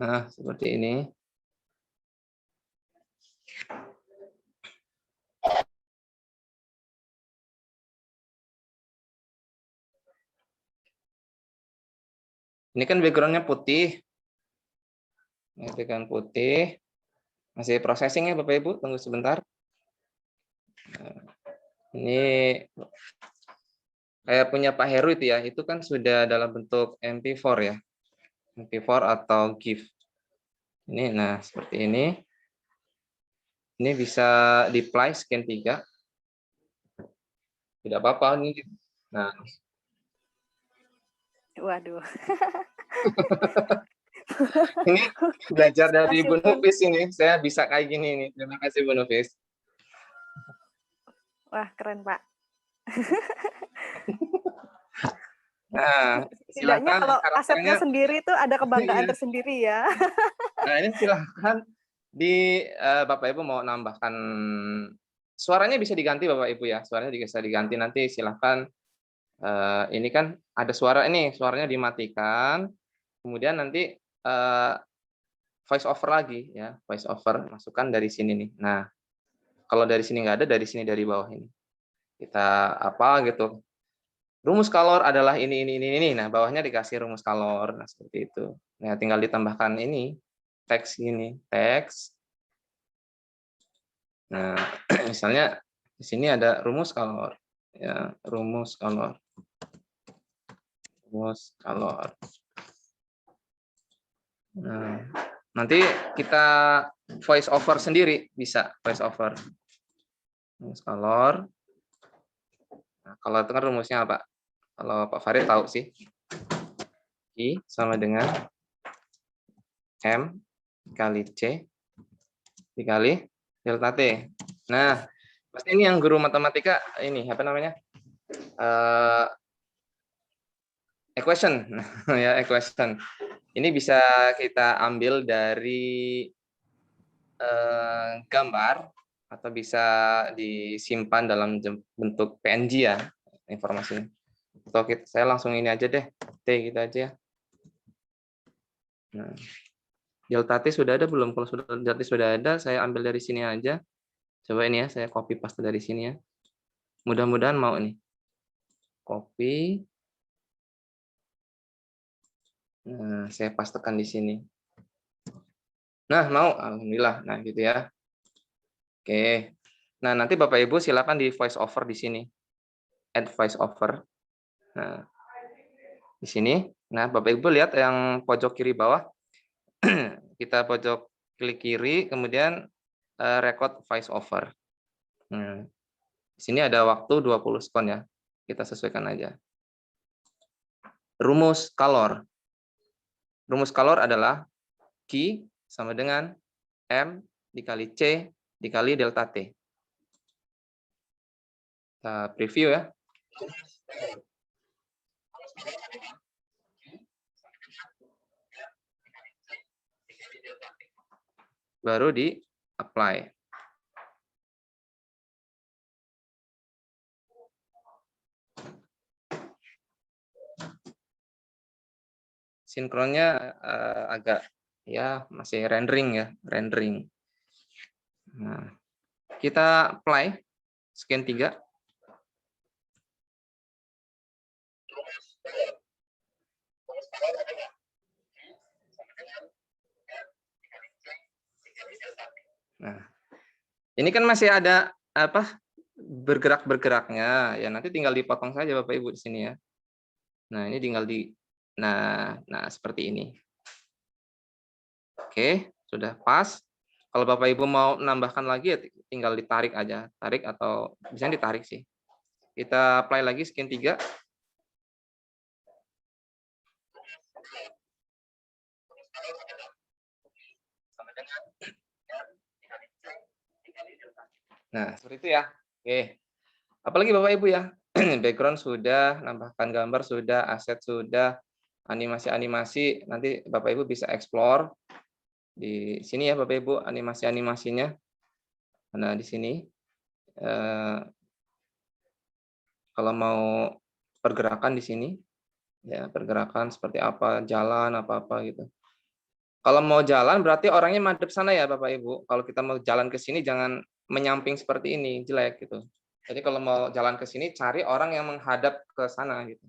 Nah, seperti ini. Ini kan background-nya putih. Ini background putih. Masih processing ya Bapak Ibu, tunggu sebentar. Nah, ini kayak punya Pak Heru itu ya, itu kan sudah dalam bentuk MP4 ya. MP4 atau GIF. Ini, nah seperti ini. Ini bisa di-apply scan 3. Tidak apa-apa nih. Nah.
Waduh.
Ini belajar dari Bu Nufis ini. Saya bisa kayak gini nih. Terima kasih Bu Nufis.
Wah, keren Pak.
Nah,
setidaknya kalau asetnya sendiri itu ada kebanggaan tersendiri ya.
Nah, ini silahkan Bapak Ibu mau nambahkan suaranya bisa diganti Bapak Ibu ya. Suaranya bisa diganti, nanti silahkan. Ini kan ada suara ini, suaranya dimatikan. Kemudian nanti voice over lagi ya, voice over masukkan dari sini nih. Nah, kalau dari sini nggak ada, dari sini dari bawah ini. Kita apa gitu. Rumus kalor adalah ini. Nah, bawahnya dikasih rumus kalor. Nah, seperti itu. Nah, tinggal ditambahkan ini teks gini, teks. Nah, misalnya di sini ada rumus skalor, ya, rumus skalor. Nah, nanti kita voice over sendiri, bisa voice over. Rumus skalor. Nah, kalau itu kan rumusnya apa? Kalau Pak Farid tahu sih. I sama dengan M kali C dikali delta T. Nah, pasti ini yang guru matematika ini apa namanya? Equation. Ya, equation. Ini bisa kita ambil dari gambar atau bisa disimpan dalam bentuk PNG ya informasinya. Atau saya langsung ini aja deh, T gitu aja ya. Nah, delta T sudah ada belum? Kalau sudah delta T sudah ada, saya ambil dari sini aja. Coba ini ya, saya copy paste dari sini ya. Mudah-mudahan mau nih. Copy. Nah, saya pastekan di sini. Nah, mau. Alhamdulillah. Nah, gitu ya. Oke. Nah, nanti Bapak Ibu silakan di voice over di sini. Add voice over. Nah, di sini. Nah, Bapak Ibu lihat yang pojok kiri bawah. Kita pojok klik kiri, kemudian record voice over. Nah, di sini ada waktu 20 sekon ya. Kita sesuaikan aja. Rumus skalor. Rumus skalor adalah Q sama dengan M dikali C dikali delta T. Kita preview ya. Baru di apply. Sinkronnya agak ya masih rendering ya, rendering. Nah, kita apply scan 3. Nah, ini kan masih ada apa bergerak-bergeraknya ya, nanti tinggal dipotong saja Bapak Ibu di sini ya. Nah, ini tinggal di nah seperti ini. Oke, sudah pas. Kalau Bapak Ibu mau menambahkan lagi ya tinggal ditarik aja, tarik atau bisa ditarik sih. Kita apply lagi scan 3. Nah, seperti itu ya. Oke. Apalagi Bapak Ibu ya. Background sudah, nambahkan gambar sudah, aset sudah, animasi-animasi nanti Bapak Ibu bisa explore di sini ya Bapak Ibu animasi-animasinya. Nah, di sini kalau mau pergerakan di sini ya, pergerakan seperti apa, jalan apa-apa gitu. Kalau mau jalan berarti orangnya madep sana ya Bapak Ibu. Kalau kita mau jalan ke sini jangan menyamping seperti ini, jelek gitu. Jadi kalau mau jalan ke sini cari orang yang menghadap ke sana gitu.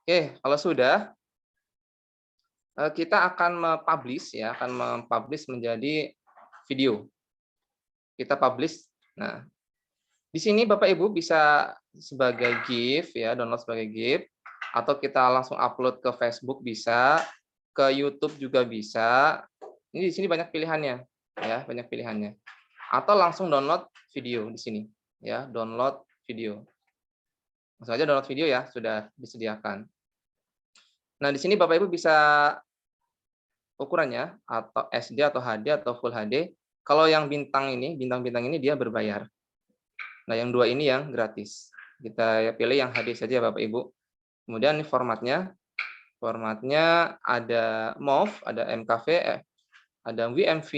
Oke, kalau sudah kita akan mempublish ya, akan mempublish menjadi video. Kita publish. Nah, di sini Bapak Ibu bisa sebagai GIF ya, download sebagai GIF, atau kita langsung upload ke Facebook bisa, ke YouTube juga bisa. Ini di sini banyak pilihannya ya, banyak pilihannya. Atau langsung download video di sini ya, download video. Langsung aja download video ya, sudah disediakan. Nah, di sini Bapak Ibu bisa ukurannya atau SD atau HD atau Full HD. Kalau yang bintang-bintang ini dia berbayar. Nah, yang dua ini yang gratis. Kita pilih yang HD saja Bapak Ibu. Kemudian ini formatnya ada MOV, ada MKV, ada WMV.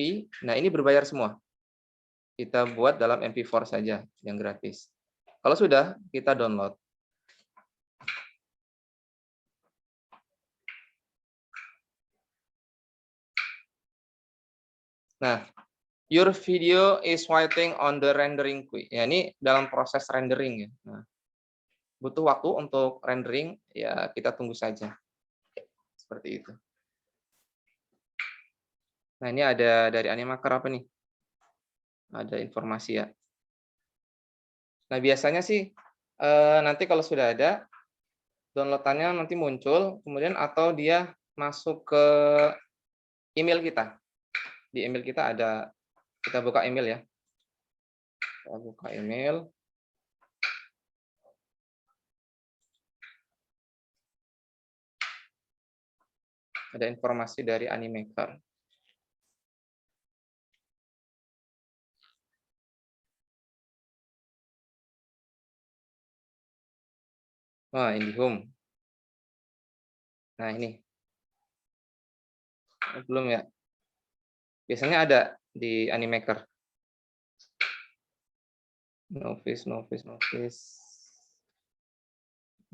Nah, ini berbayar semua. Kita buat dalam MP4 saja yang gratis. Kalau sudah, kita download. Nah, your video is waiting on the rendering queue. Ya, ini dalam proses rendering ya. Nah, butuh waktu untuk rendering, ya kita tunggu saja. Seperti itu. Nah, ini ada dari Animaker apa nih? Ada informasi ya. Nah, biasanya sih nanti kalau sudah ada, downloadannya nanti muncul, kemudian atau dia masuk ke email kita. Di email kita ada, kita buka email ya. Kita buka email. Ada informasi dari Animaker. Wah, IndiHome. Nah, ini. Belum ya. Biasanya ada di Animaker. Novice.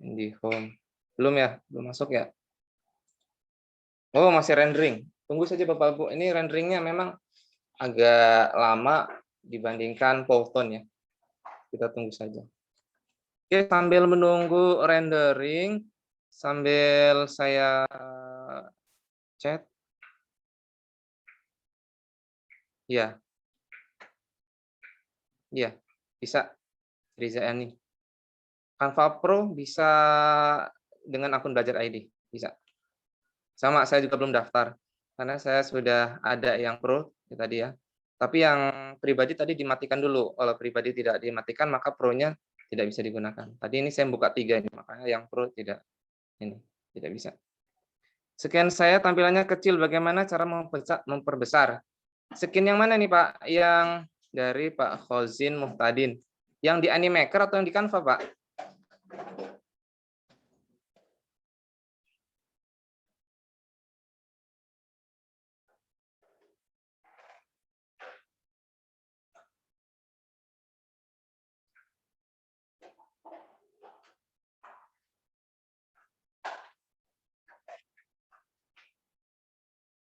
IndiHome. Belum ya? Belum masuk ya? Oh, masih rendering. Tunggu saja Bapak Ibu. Ini renderingnya memang agak lama dibandingkan Powtoon ya. Kita tunggu saja. Oke, sambil menunggu rendering, sambil saya chat. Ya. Iya, bisa. Riza Ani. Canva Pro bisa dengan akun Belajar ID. Bisa. Sama, saya juga belum daftar. Karena saya sudah ada yang Pro tadi ya. Tapi yang pribadi tadi dimatikan dulu. Kalau pribadi tidak dimatikan, maka Pro-nya tidak bisa digunakan. Tadi ini saya buka 3 ini, makanya yang Pro tidak bisa. Scan saya tampilannya kecil, bagaimana cara memperbesar? Scan yang mana nih Pak? Yang dari Pak Khozin Muhtadin. Yang di Animaker atau yang di Canva Pak?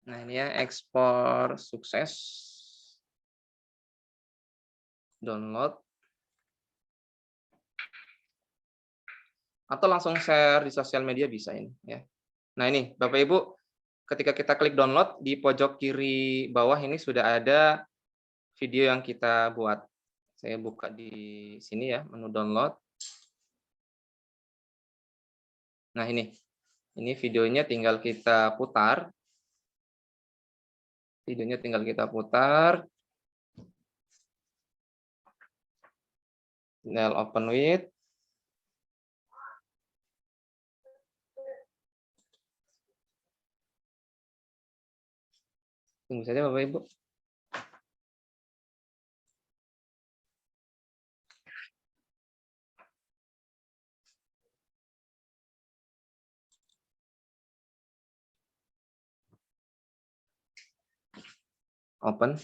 Nah ini ya, ekspor sukses. Download. Atau langsung share di sosial media bisa ini ya. Nah ini Bapak Ibu, ketika kita klik download di pojok kiri bawah ini sudah ada video yang kita buat. Saya buka di sini ya, menu download. Nah ini videonya tinggal kita putar. Tinggal open with. Tunggu saja Bapak Ibu. Open.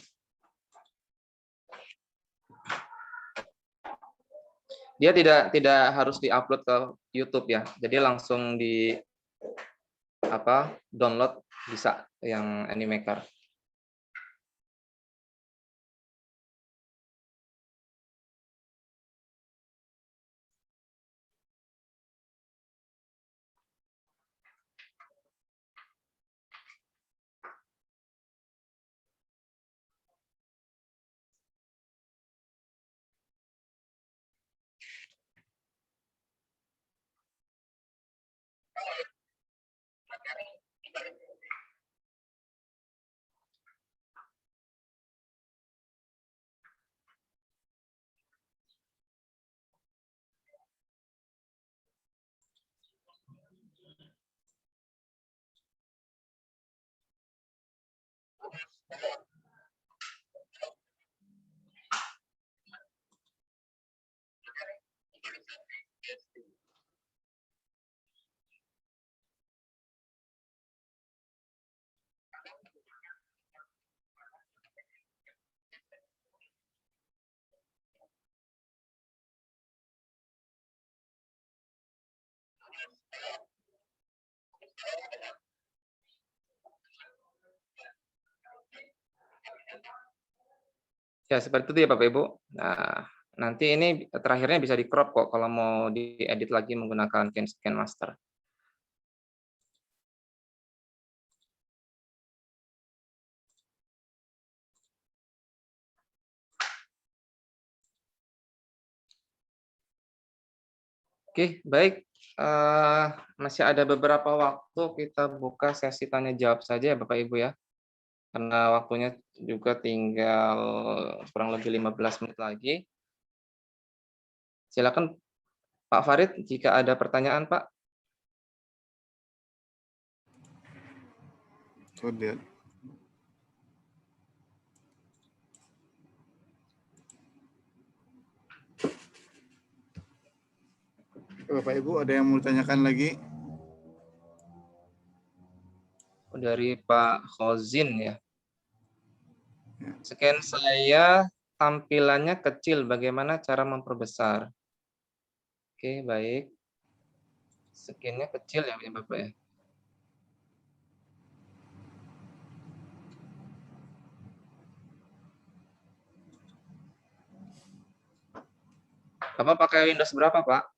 Dia tidak harus diupload ke YouTube ya. Jadi langsung di download bisa yang Animaker. Ya, seperti itu ya Bapak Ibu. Nah, nanti ini terakhirnya bisa di-crop kok kalau mau diedit lagi menggunakan KineMaster. Oke, baik. Masih ada beberapa waktu, kita buka sesi tanya jawab saja ya Bapak Ibu ya. Karena waktunya juga tinggal kurang lebih 15 menit lagi. Silakan Pak Farid jika ada pertanyaan, Pak.
Udah. Bapak Ibu ada yang mau ditanyakan lagi?
Dari Pak Khozin ya. Scan saya tampilannya kecil, bagaimana cara memperbesar? Oke, baik. Scan-nya kecil ya Bapak ya. Bapak pakai Windows berapa, Pak?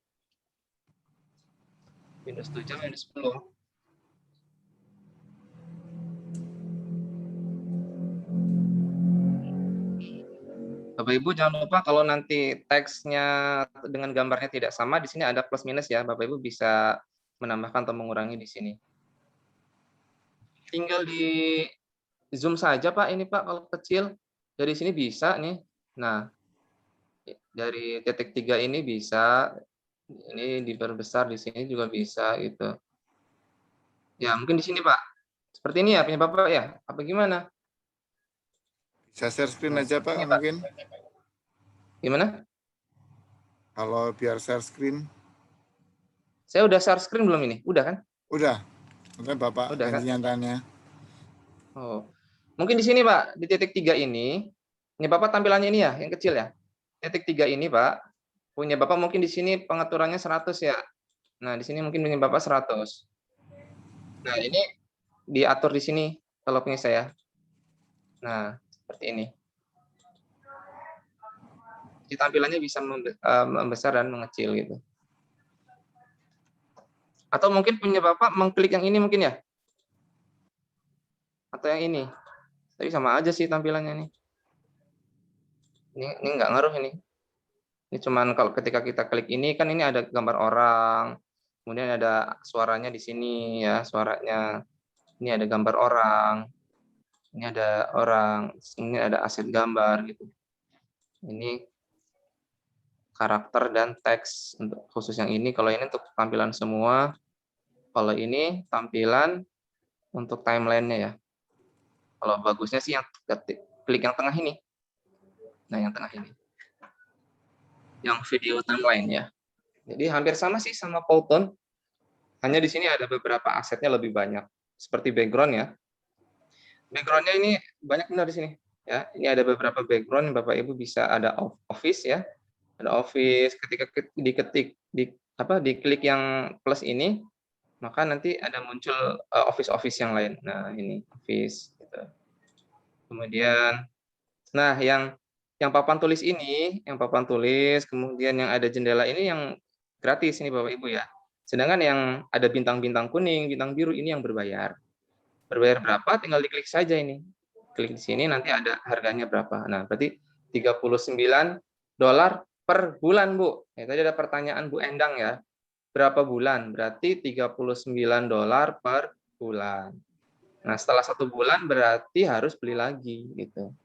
Windows 7 atau Windows 10? Bapak Ibu jangan lupa kalau nanti teksnya dengan gambarnya tidak sama, di sini ada plus minus ya. Bapak Ibu bisa menambahkan atau mengurangi di sini. Tinggal di zoom saja Pak ini Pak kalau kecil. Dari sini bisa nih. Nah, dari titik 3 ini bisa. Ini diperbesar di sini juga bisa gitu. Ya, mungkin di sini Pak. Seperti ini ya punya Bapak ya? Apa gimana?
Bisa share screen
Nah,
aja Pak
ini,
mungkin.
Gimana?
Kalau biar share screen.
Saya udah share screen belum ini? Udah kan?
Udah. Mungkin Bapak
Udah kan?
ganti nyatanya.
Oh. Mungkin di sini Pak, di titik 3 ini Bapak tampilannya ini ya, yang kecil ya. Titik 3 ini Pak, punya Bapak mungkin di sini pengaturannya 100 ya. Nah, di sini mungkin punya Bapak 100. Nah, ini diatur di sini kalau punya saya. Nah, seperti ini. Jadi tampilannya bisa membesar dan mengecil gitu. Atau mungkin punya Bapak mengklik yang ini mungkin ya? Atau yang ini? Tapi sama aja sih tampilannya nih. Ini nggak ngaruh ini. Ini cuman kalau ketika kita klik ini kan ini ada gambar orang, kemudian ada suaranya di sini ya, suaranya. Ini ada gambar orang, ini ada orang, ini ada aset gambar gitu. Ini karakter dan teks untuk khusus yang ini. Kalau ini untuk tampilan semua, kalau ini tampilan untuk timelinenya ya. Kalau bagusnya sih yang klik yang tengah ini. Nah, yang tengah ini. Yang video timeline ya. Jadi hampir sama sih sama Powtoon. Hanya di sini ada beberapa asetnya lebih banyak. Seperti background ya. Background-nya ini banyak benar di sini. Ya, ini ada beberapa background Bapak Ibu bisa ada office ya. Ada office, ketika diklik yang plus ini, maka nanti ada muncul office yang lain. Nah, ini office gitu. Kemudian nah yang papan tulis ini, kemudian yang ada jendela ini yang gratis ini Bapak Ibu ya. Sedangkan yang ada bintang-bintang kuning, bintang biru ini yang berbayar. Berbayar berapa? Tinggal diklik saja ini. Klik di sini nanti ada harganya berapa. Nah, berarti $39 per bulan, Bu. Ya, tadi ada pertanyaan Bu Endang ya. Berapa bulan? Berarti $39 per bulan. Nah, setelah 1 bulan berarti harus beli lagi gitu.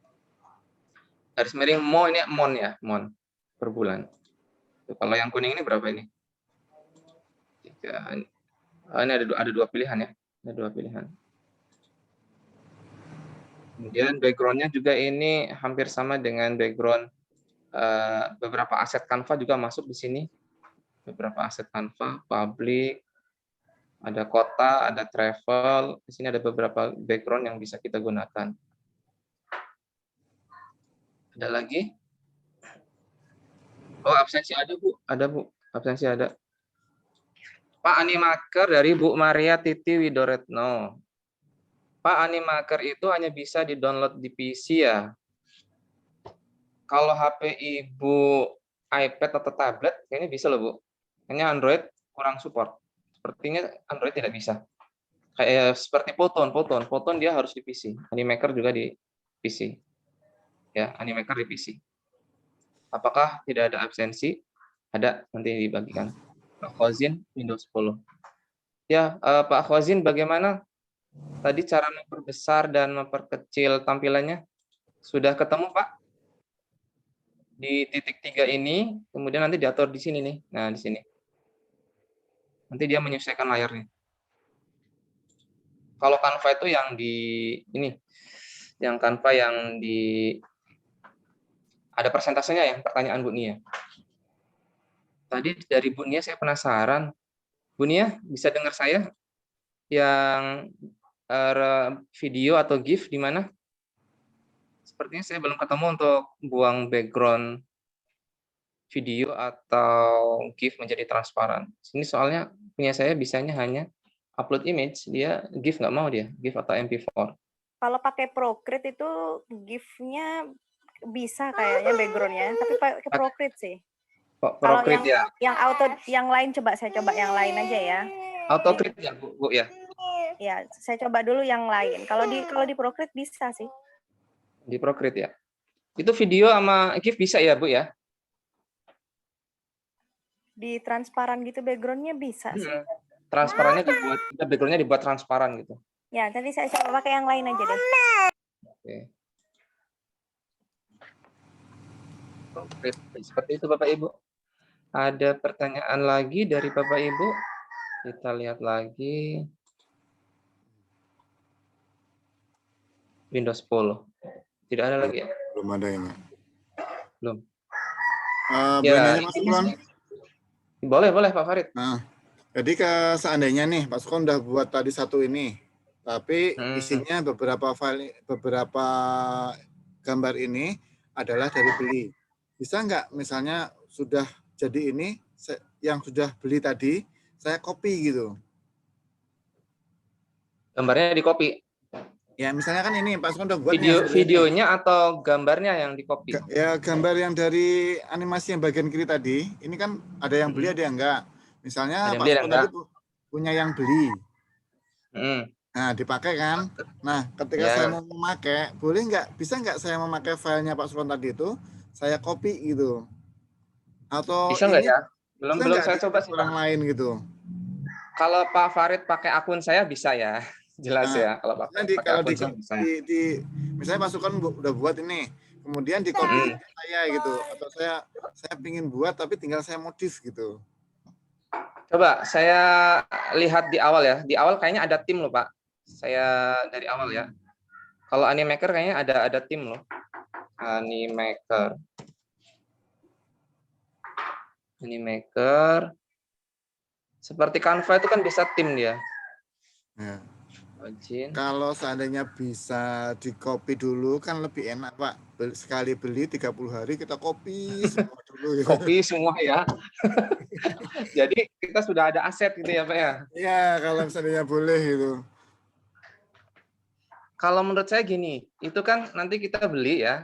Garis miring MO ini MON ya, MON per bulan. Kalau yang kuning ini berapa ini? Ini ada dua pilihan ya. Ada 2 pilihan. Kemudian background-nya juga ini hampir sama dengan background beberapa aset Canva juga masuk di sini. Beberapa aset Canva, public, ada kota, ada travel. Di sini ada beberapa background yang bisa kita gunakan. Ada lagi? Oh, absensi ada, Bu. Ada, Bu. Absensi ada. Pak Animaker dari Bu Maria Titi Widoretno. Pak Animaker itu hanya bisa di-download di PC ya. Kalau HP Ibu iPad atau tablet, kayaknya bisa loh, Bu. Kayaknya Android kurang support. Sepertinya Android tidak bisa. Kayak seperti Powtoon dia harus di PC. Animaker juga di PC. Ya, Animaker di PC. Apakah tidak ada absensi? Ada, nanti dibagikan. Pak Khozin, Windows 10. Ya, Pak Khozin, bagaimana tadi cara memperbesar dan memperkecil tampilannya? Sudah ketemu, Pak? Di titik 3 ini, kemudian nanti diatur di sini nih. Nah, di sini. Nanti dia menyesuaikan layarnya. Kalau Canva itu yang di ini, yang Canva yang di ada persentasenya ya, pertanyaan Bu Nia. Tadi dari Bu Nia saya penasaran. Bu Nia, bisa dengar saya? Yang video atau GIF di mana? Sepertinya saya belum ketemu untuk buang background video atau GIF menjadi transparan. Ini soalnya punya saya bisanya hanya upload image, dia GIF nggak mau dia, GIF atau MP4.
Kalau pakai Procreate itu GIF-nya bisa kayaknya background-nya, tapi pakai Procreate sih. Kalau yang auto, yang lain coba saya coba yang lain aja ya.
Autocreate ya, Bu ya?
Ya, saya coba dulu yang lain. Kalau di Procreate bisa sih.
Di Procreate ya. Itu video sama GIF bisa ya, Bu ya?
Di transparan gitu background-nya bisa sih.
Transparannya dibuat, background-nya dibuat transparan gitu.
Ya, nanti saya coba pakai yang lain aja deh.
Oke. Seperti itu Bapak Ibu. Ada pertanyaan lagi dari Bapak Ibu? Kita lihat lagi. Windows 10. Tidak ada lagi ya?
Belum ada ini.
Belum.
Ya, Mas Sukron.
Boleh Pak Farid.
Nah, jadi seandainya nih Pak Sukron udah buat tadi satu ini, tapi isinya beberapa gambar ini adalah dari beli. Bisa nggak misalnya sudah jadi ini, yang sudah beli tadi, saya copy gitu.
Gambarnya di copy?
Ya misalnya kan ini Pak Sukron udah buat
videonya atau gambarnya yang di copy?
Ya gambar yang dari animasi yang bagian kiri tadi, ini kan ada yang beli ada yang enggak. Misalnya Pak Sukron tadi punya yang beli. Nah dipakai kan. Nah ketika saya mau memakai, boleh nggak? Bisa nggak saya memakai filenya Pak Sukron tadi itu, saya copy gitu? Atau
bisa nggak ya? Belum saya coba sih
orang lain gitu.
Kalau Pak Farid pakai akun saya bisa ya, jelas ya. Kalau Pak Farid pakai akun saya bisa.
Misalnya Pak Sukron udah buat ini, kemudian di copy saya gitu, atau saya pingin buat tapi tinggal saya modif gitu.
Coba saya lihat di awal ya. Di awal kayaknya ada tim loh Pak. Saya dari awal ya. Kalau Animaker kayaknya ada tim loh. Animaker. Seperti Canva itu kan bisa tim dia.
Ya. Kalau seandainya bisa di copy dulu kan lebih enak Pak. Sekali beli 30 hari kita copy semua dulu. Ya.
Copy semua ya. Jadi kita sudah ada aset gitu ya Pak ya?
Iya kalau seandainya boleh gitu.
Kalau menurut saya gini, itu kan nanti kita beli ya,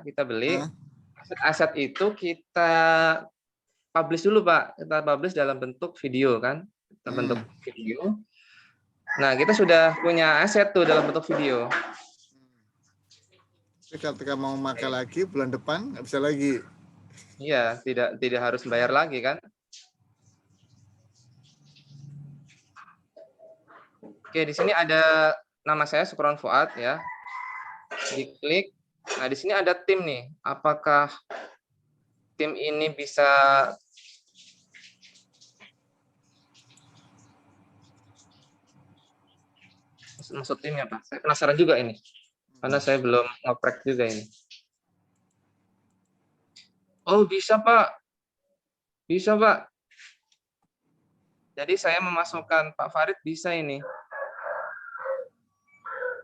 aset itu kita publish dulu Pak, kita publish dalam bentuk video kan, kita bentuk video. Nah kita sudah punya aset tuh dalam bentuk video.
Ketika mau pakai lagi bulan depan nggak bisa lagi.
Iya, tidak harus bayar lagi kan. Oke, di sini ada nama saya Sukron Fuad ya. Diklik. Nah, di sini ada tim nih. Apakah tim ini bisa maksud timnya Pak? Saya penasaran juga ini. Karena saya belum ngoprek juga ini. Oh, bisa Pak. Bisa Pak. Jadi saya memasukkan Pak Farid bisa ini.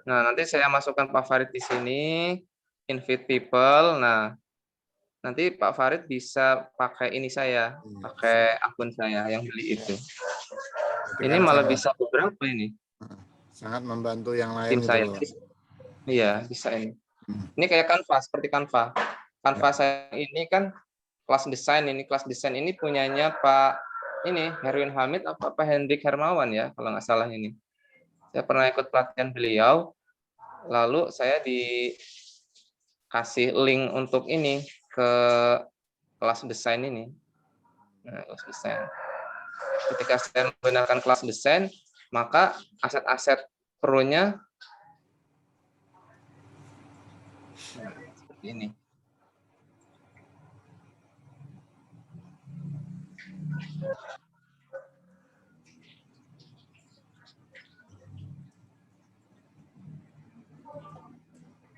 Nah, nanti saya masukkan Pak Farid di sini, invite people. Nah, nanti Pak Farid bisa pakai ini saya, pakai akun saya yang beli itu. Ini malah bisa beberapa ini.
Sangat membantu yang lain.
Tim saya. Iya, bisa ini. Ini kayak Canva, seperti Canva. Canva saya ini kan kelas desain ini punyanya Pak ini Herwin Hamid apa Pak Hendrik Hermawan ya, kalau nggak salah ini. Saya pernah ikut pelatihan beliau. Lalu saya dikasih link untuk ini ke kelas desain ini. Nah, kelas desain. Ketika saya menggunakan kelas desain, maka aset-aset pro-nya seperti ini.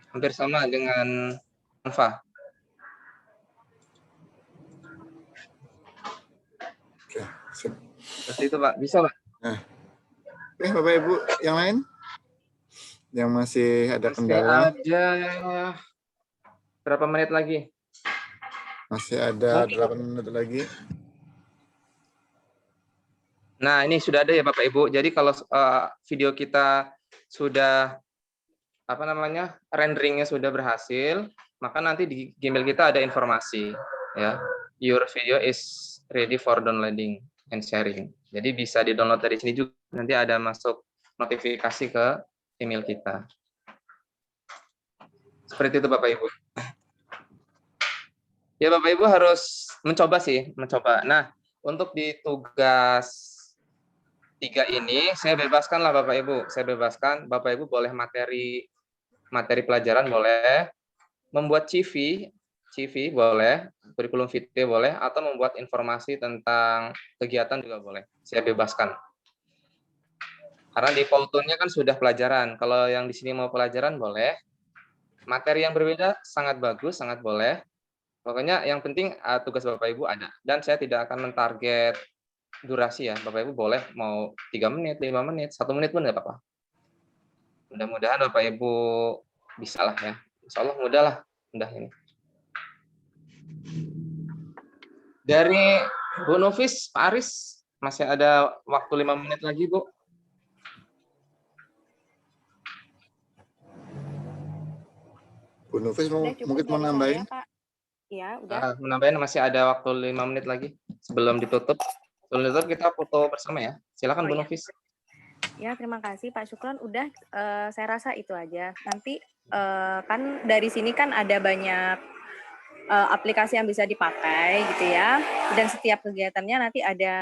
Hampir sama dengan Canva.
Oke, sip.
Seperti itu, Pak. Bisa, Pak?
Nah. Oke, Bapak Ibu yang lain? Yang masih ada kendala?
Masih ada berapa menit lagi?
Masih ada 8 menit lagi.
Nah, ini sudah ada ya Bapak Ibu. Jadi kalau video kita sudah renderingnya sudah berhasil, maka nanti di Gmail kita ada informasi ya. Your video is ready for downloading and sharing. Jadi bisa di-download dari sini juga. Nanti ada masuk notifikasi ke email kita. Seperti itu Bapak Ibu. Ya Bapak Ibu harus mencoba. Nah, untuk di tugas 3 ini saya bebaskan lah Bapak Ibu. Saya bebaskan Bapak Ibu boleh materi pelajaran boleh, membuat CV boleh, kurikulum vitae boleh, atau membuat informasi tentang kegiatan juga boleh. Saya bebaskan. Karena di Powtoon-nya kan sudah pelajaran. Kalau yang di sini mau pelajaran boleh. Materi yang berbeda sangat bagus, sangat boleh. Pokoknya yang penting tugas Bapak Ibu ada. Dan saya tidak akan mentarget durasi ya. Bapak Ibu boleh mau 3 menit, 5 menit, 1 menit pun nggak apa-apa. Mudah-mudahan Bapak Ibu bisa lah ya. Insya Allah mudah ini. Dari Bu Nufis, Pak Aris, masih ada waktu 5 menit lagi, Bu.
Bu Nufis mungkin mau nambahin?
Ya, udah.
Menambahin masih ada waktu 5 menit lagi sebelum ditutup. Sebelum ditutup kita foto bersama ya. Silakan Bu Nufis.
Ya, terima kasih Pak Syukron. Udah, saya rasa itu aja. Nanti kan dari sini kan ada banyak aplikasi yang bisa dipakai gitu ya. Dan setiap kegiatannya nanti ada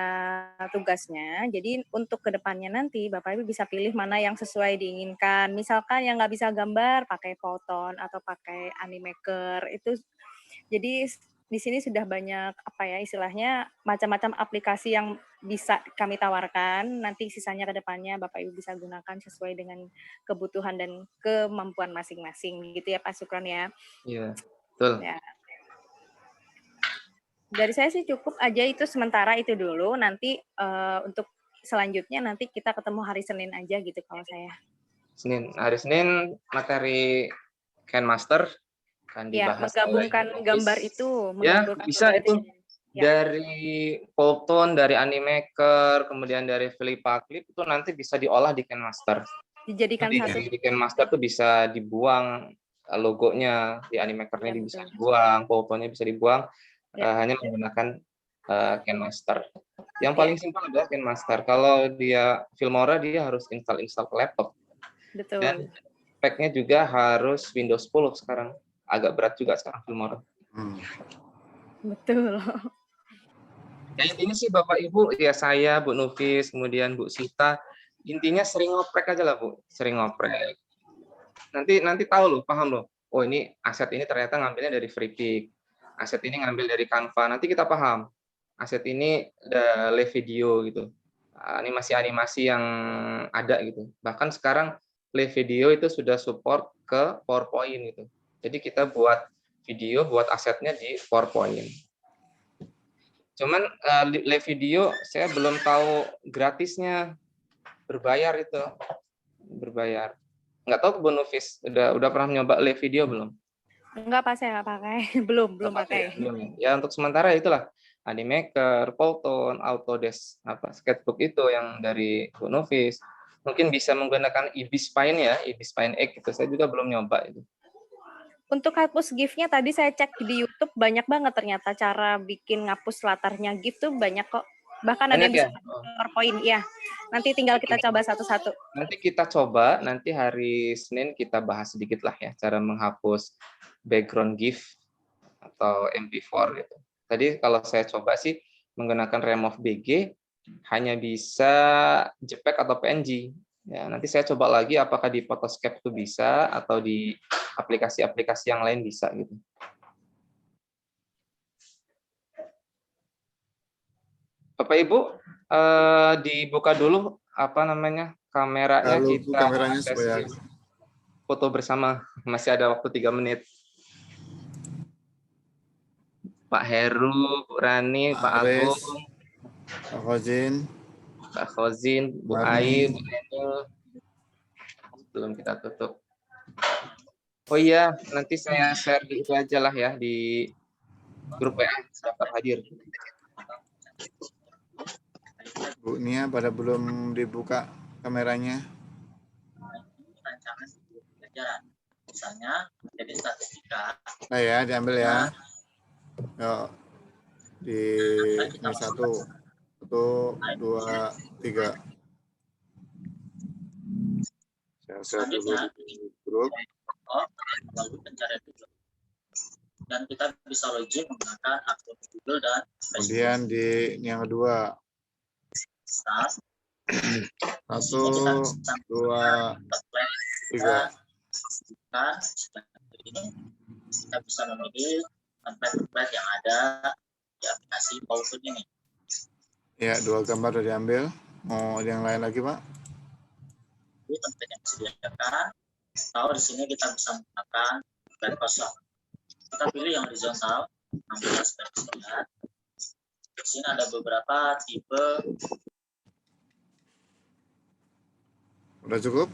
tugasnya. Jadi untuk kedepannya nanti Bapak Ibu bisa pilih mana yang sesuai diinginkan. Misalkan yang nggak bisa gambar pakai Powtoon atau pakai Animaker itu. Jadi di sini sudah banyak istilahnya macam-macam aplikasi yang bisa kami tawarkan. Nanti sisanya ke depannya Bapak Ibu bisa gunakan sesuai dengan kebutuhan dan kemampuan masing-masing gitu ya Pak Syukron ya.
Iya, betul.
Ya. Dari saya sih cukup aja itu sementara itu dulu. Nanti untuk selanjutnya nanti kita ketemu hari Senin aja gitu kalau saya.
Hari Senin materi KineMaster kan dibahas.
Ya, menggabungkan gambar itu.
Ya, bisa itu. Ya. Dari Powtoon, dari Animaker, kemudian dari Filippa Clip itu nanti bisa diolah di KineMaster.
Dijadikan satu.
Di KineMaster tuh bisa dibuang logonya, di Animaker-nya bisa dibuang, Powtoon-nya bisa dibuang. Hanya menggunakan KineMaster. Yang paling simpel adalah KineMaster. Kalau dia Filmora dia harus install ke laptop.
Betul.
Dan spek-nya juga harus Windows 10 sekarang. Agak berat juga sekarang Filmora.
Betul.
Ya intinya sih Bapak Ibu, ya saya, Bu Nufis, kemudian Bu Sita, intinya sering ngoprek aja lah Bu, sering ngoprek. Nanti tahu loh, paham loh. Oh ini aset ini ternyata ngambilnya dari FreePic. Aset ini ngambil dari Canva, nanti kita paham. Aset ini ada live video gitu. Animasi-animasi yang ada gitu. Bahkan sekarang live video itu sudah support ke PowerPoint gitu. Jadi kita buat video, buat asetnya di PowerPoint. Cuman live video saya belum tahu gratisnya, berbayar itu. Berbayar. Nggak tahu Bu Nufis, udah pernah nyoba live video belum?
Enggak, Pak, saya nggak pakai. Belum pakai.
Ya untuk sementara itulah Animaker, Powtoon, Autodesk, Sketchbook itu yang dari Bu Nufis. Mungkin bisa menggunakan eBeSpine ya, eBeSpine X itu. Saya juga belum nyoba itu.
Untuk hapus GIF-nya tadi saya cek di YouTube banyak banget ternyata cara bikin ngapus latarnya GIF tuh banyak kok. Bahkan ada yang bisa PowerPoint ya. Nanti tinggal kita coba satu-satu.
Nanti kita coba, nanti hari Senin kita bahas sedikit lah ya cara menghapus background GIF atau MP4 gitu. Tadi kalau saya coba sih menggunakan Remove BG hanya bisa JPEG atau PNG. Ya, nanti saya coba lagi apakah di Photoscape itu bisa atau di aplikasi-aplikasi yang lain bisa gitu. Bapak Ibu, dibuka dulu apa namanya kameranya,
Lalu
kita
kameranya supaya
sesi foto bersama. Masih ada waktu 3 menit. Pak Heru, Bu Rani, Pak
Aris,
Agung,
Pak Khozin,
Pak Khozin, Bu
Marni.
Ai, Bu Nenil. Belum kita tutup. Oh iya, nanti saya share di itu aja lah ya, di grup WA dapat hadir.
Bu Nia pada belum dibuka kameranya.
Rancangan pelajaran. Misalnya jadi statistika.
Nah ya, diambil ya. Yuk, di ini 1, 2, 3. Saya share dulu di grup.
Lalu pencarian Google. Dan kita bisa login menggunakan akun Google dan Facebook.
Kemudian di ini yang kedua.
Start.
1, 2, 3.
Seperti ini kita bisa memilih template-template yang ada di aplikasi PowerPoint ini.
Ya, 2 gambar sudah diambil. Mau yang lain lagi, Pak?
Ini template yang disediakan. Tahu di sini kita bisa menggunakan template kosong. Kita pilih yang horizontal, 16 pixel. Di sini ada beberapa tipe.
Udah cukup?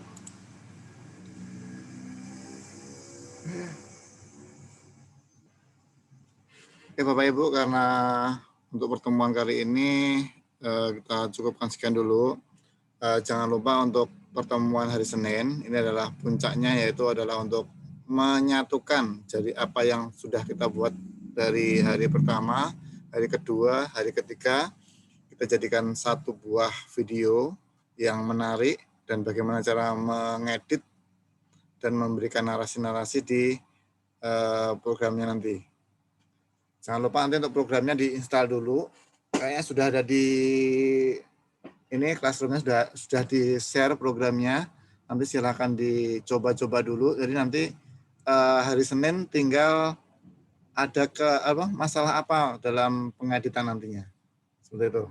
Oke Bapak Ibu, karena untuk pertemuan kali ini kita cukupkan sekian dulu. Jangan lupa untuk pertemuan hari Senin, ini adalah puncaknya, yaitu adalah untuk menyatukan jadi apa yang sudah kita buat dari hari pertama, hari kedua, hari ketiga, kita jadikan satu buah video yang menarik dan bagaimana cara mengedit dan memberikan narasi-narasi di programnya nanti. Jangan lupa nanti untuk programnya diinstal dulu. Kayaknya sudah ada di ini Classroom-nya sudah di-share programnya. Nanti silakan dicoba-coba dulu. Jadi nanti hari Senin tinggal ada masalah apa dalam pengeditan nantinya. Seperti itu.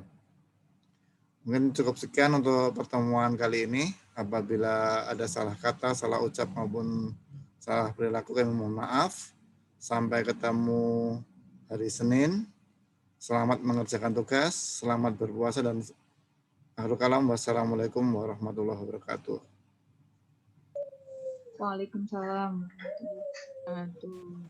Mungkin cukup sekian untuk pertemuan kali ini. Apabila ada salah kata, salah ucap maupun salah perilaku, kami mohon maaf. Sampai ketemu hari Senin. Selamat mengerjakan tugas, selamat berpuasa, dan akhirul kalam. Wassalamualaikum warahmatullahi wabarakatuh.
Waalaikumsalam warahmatullahi wabarakatuh.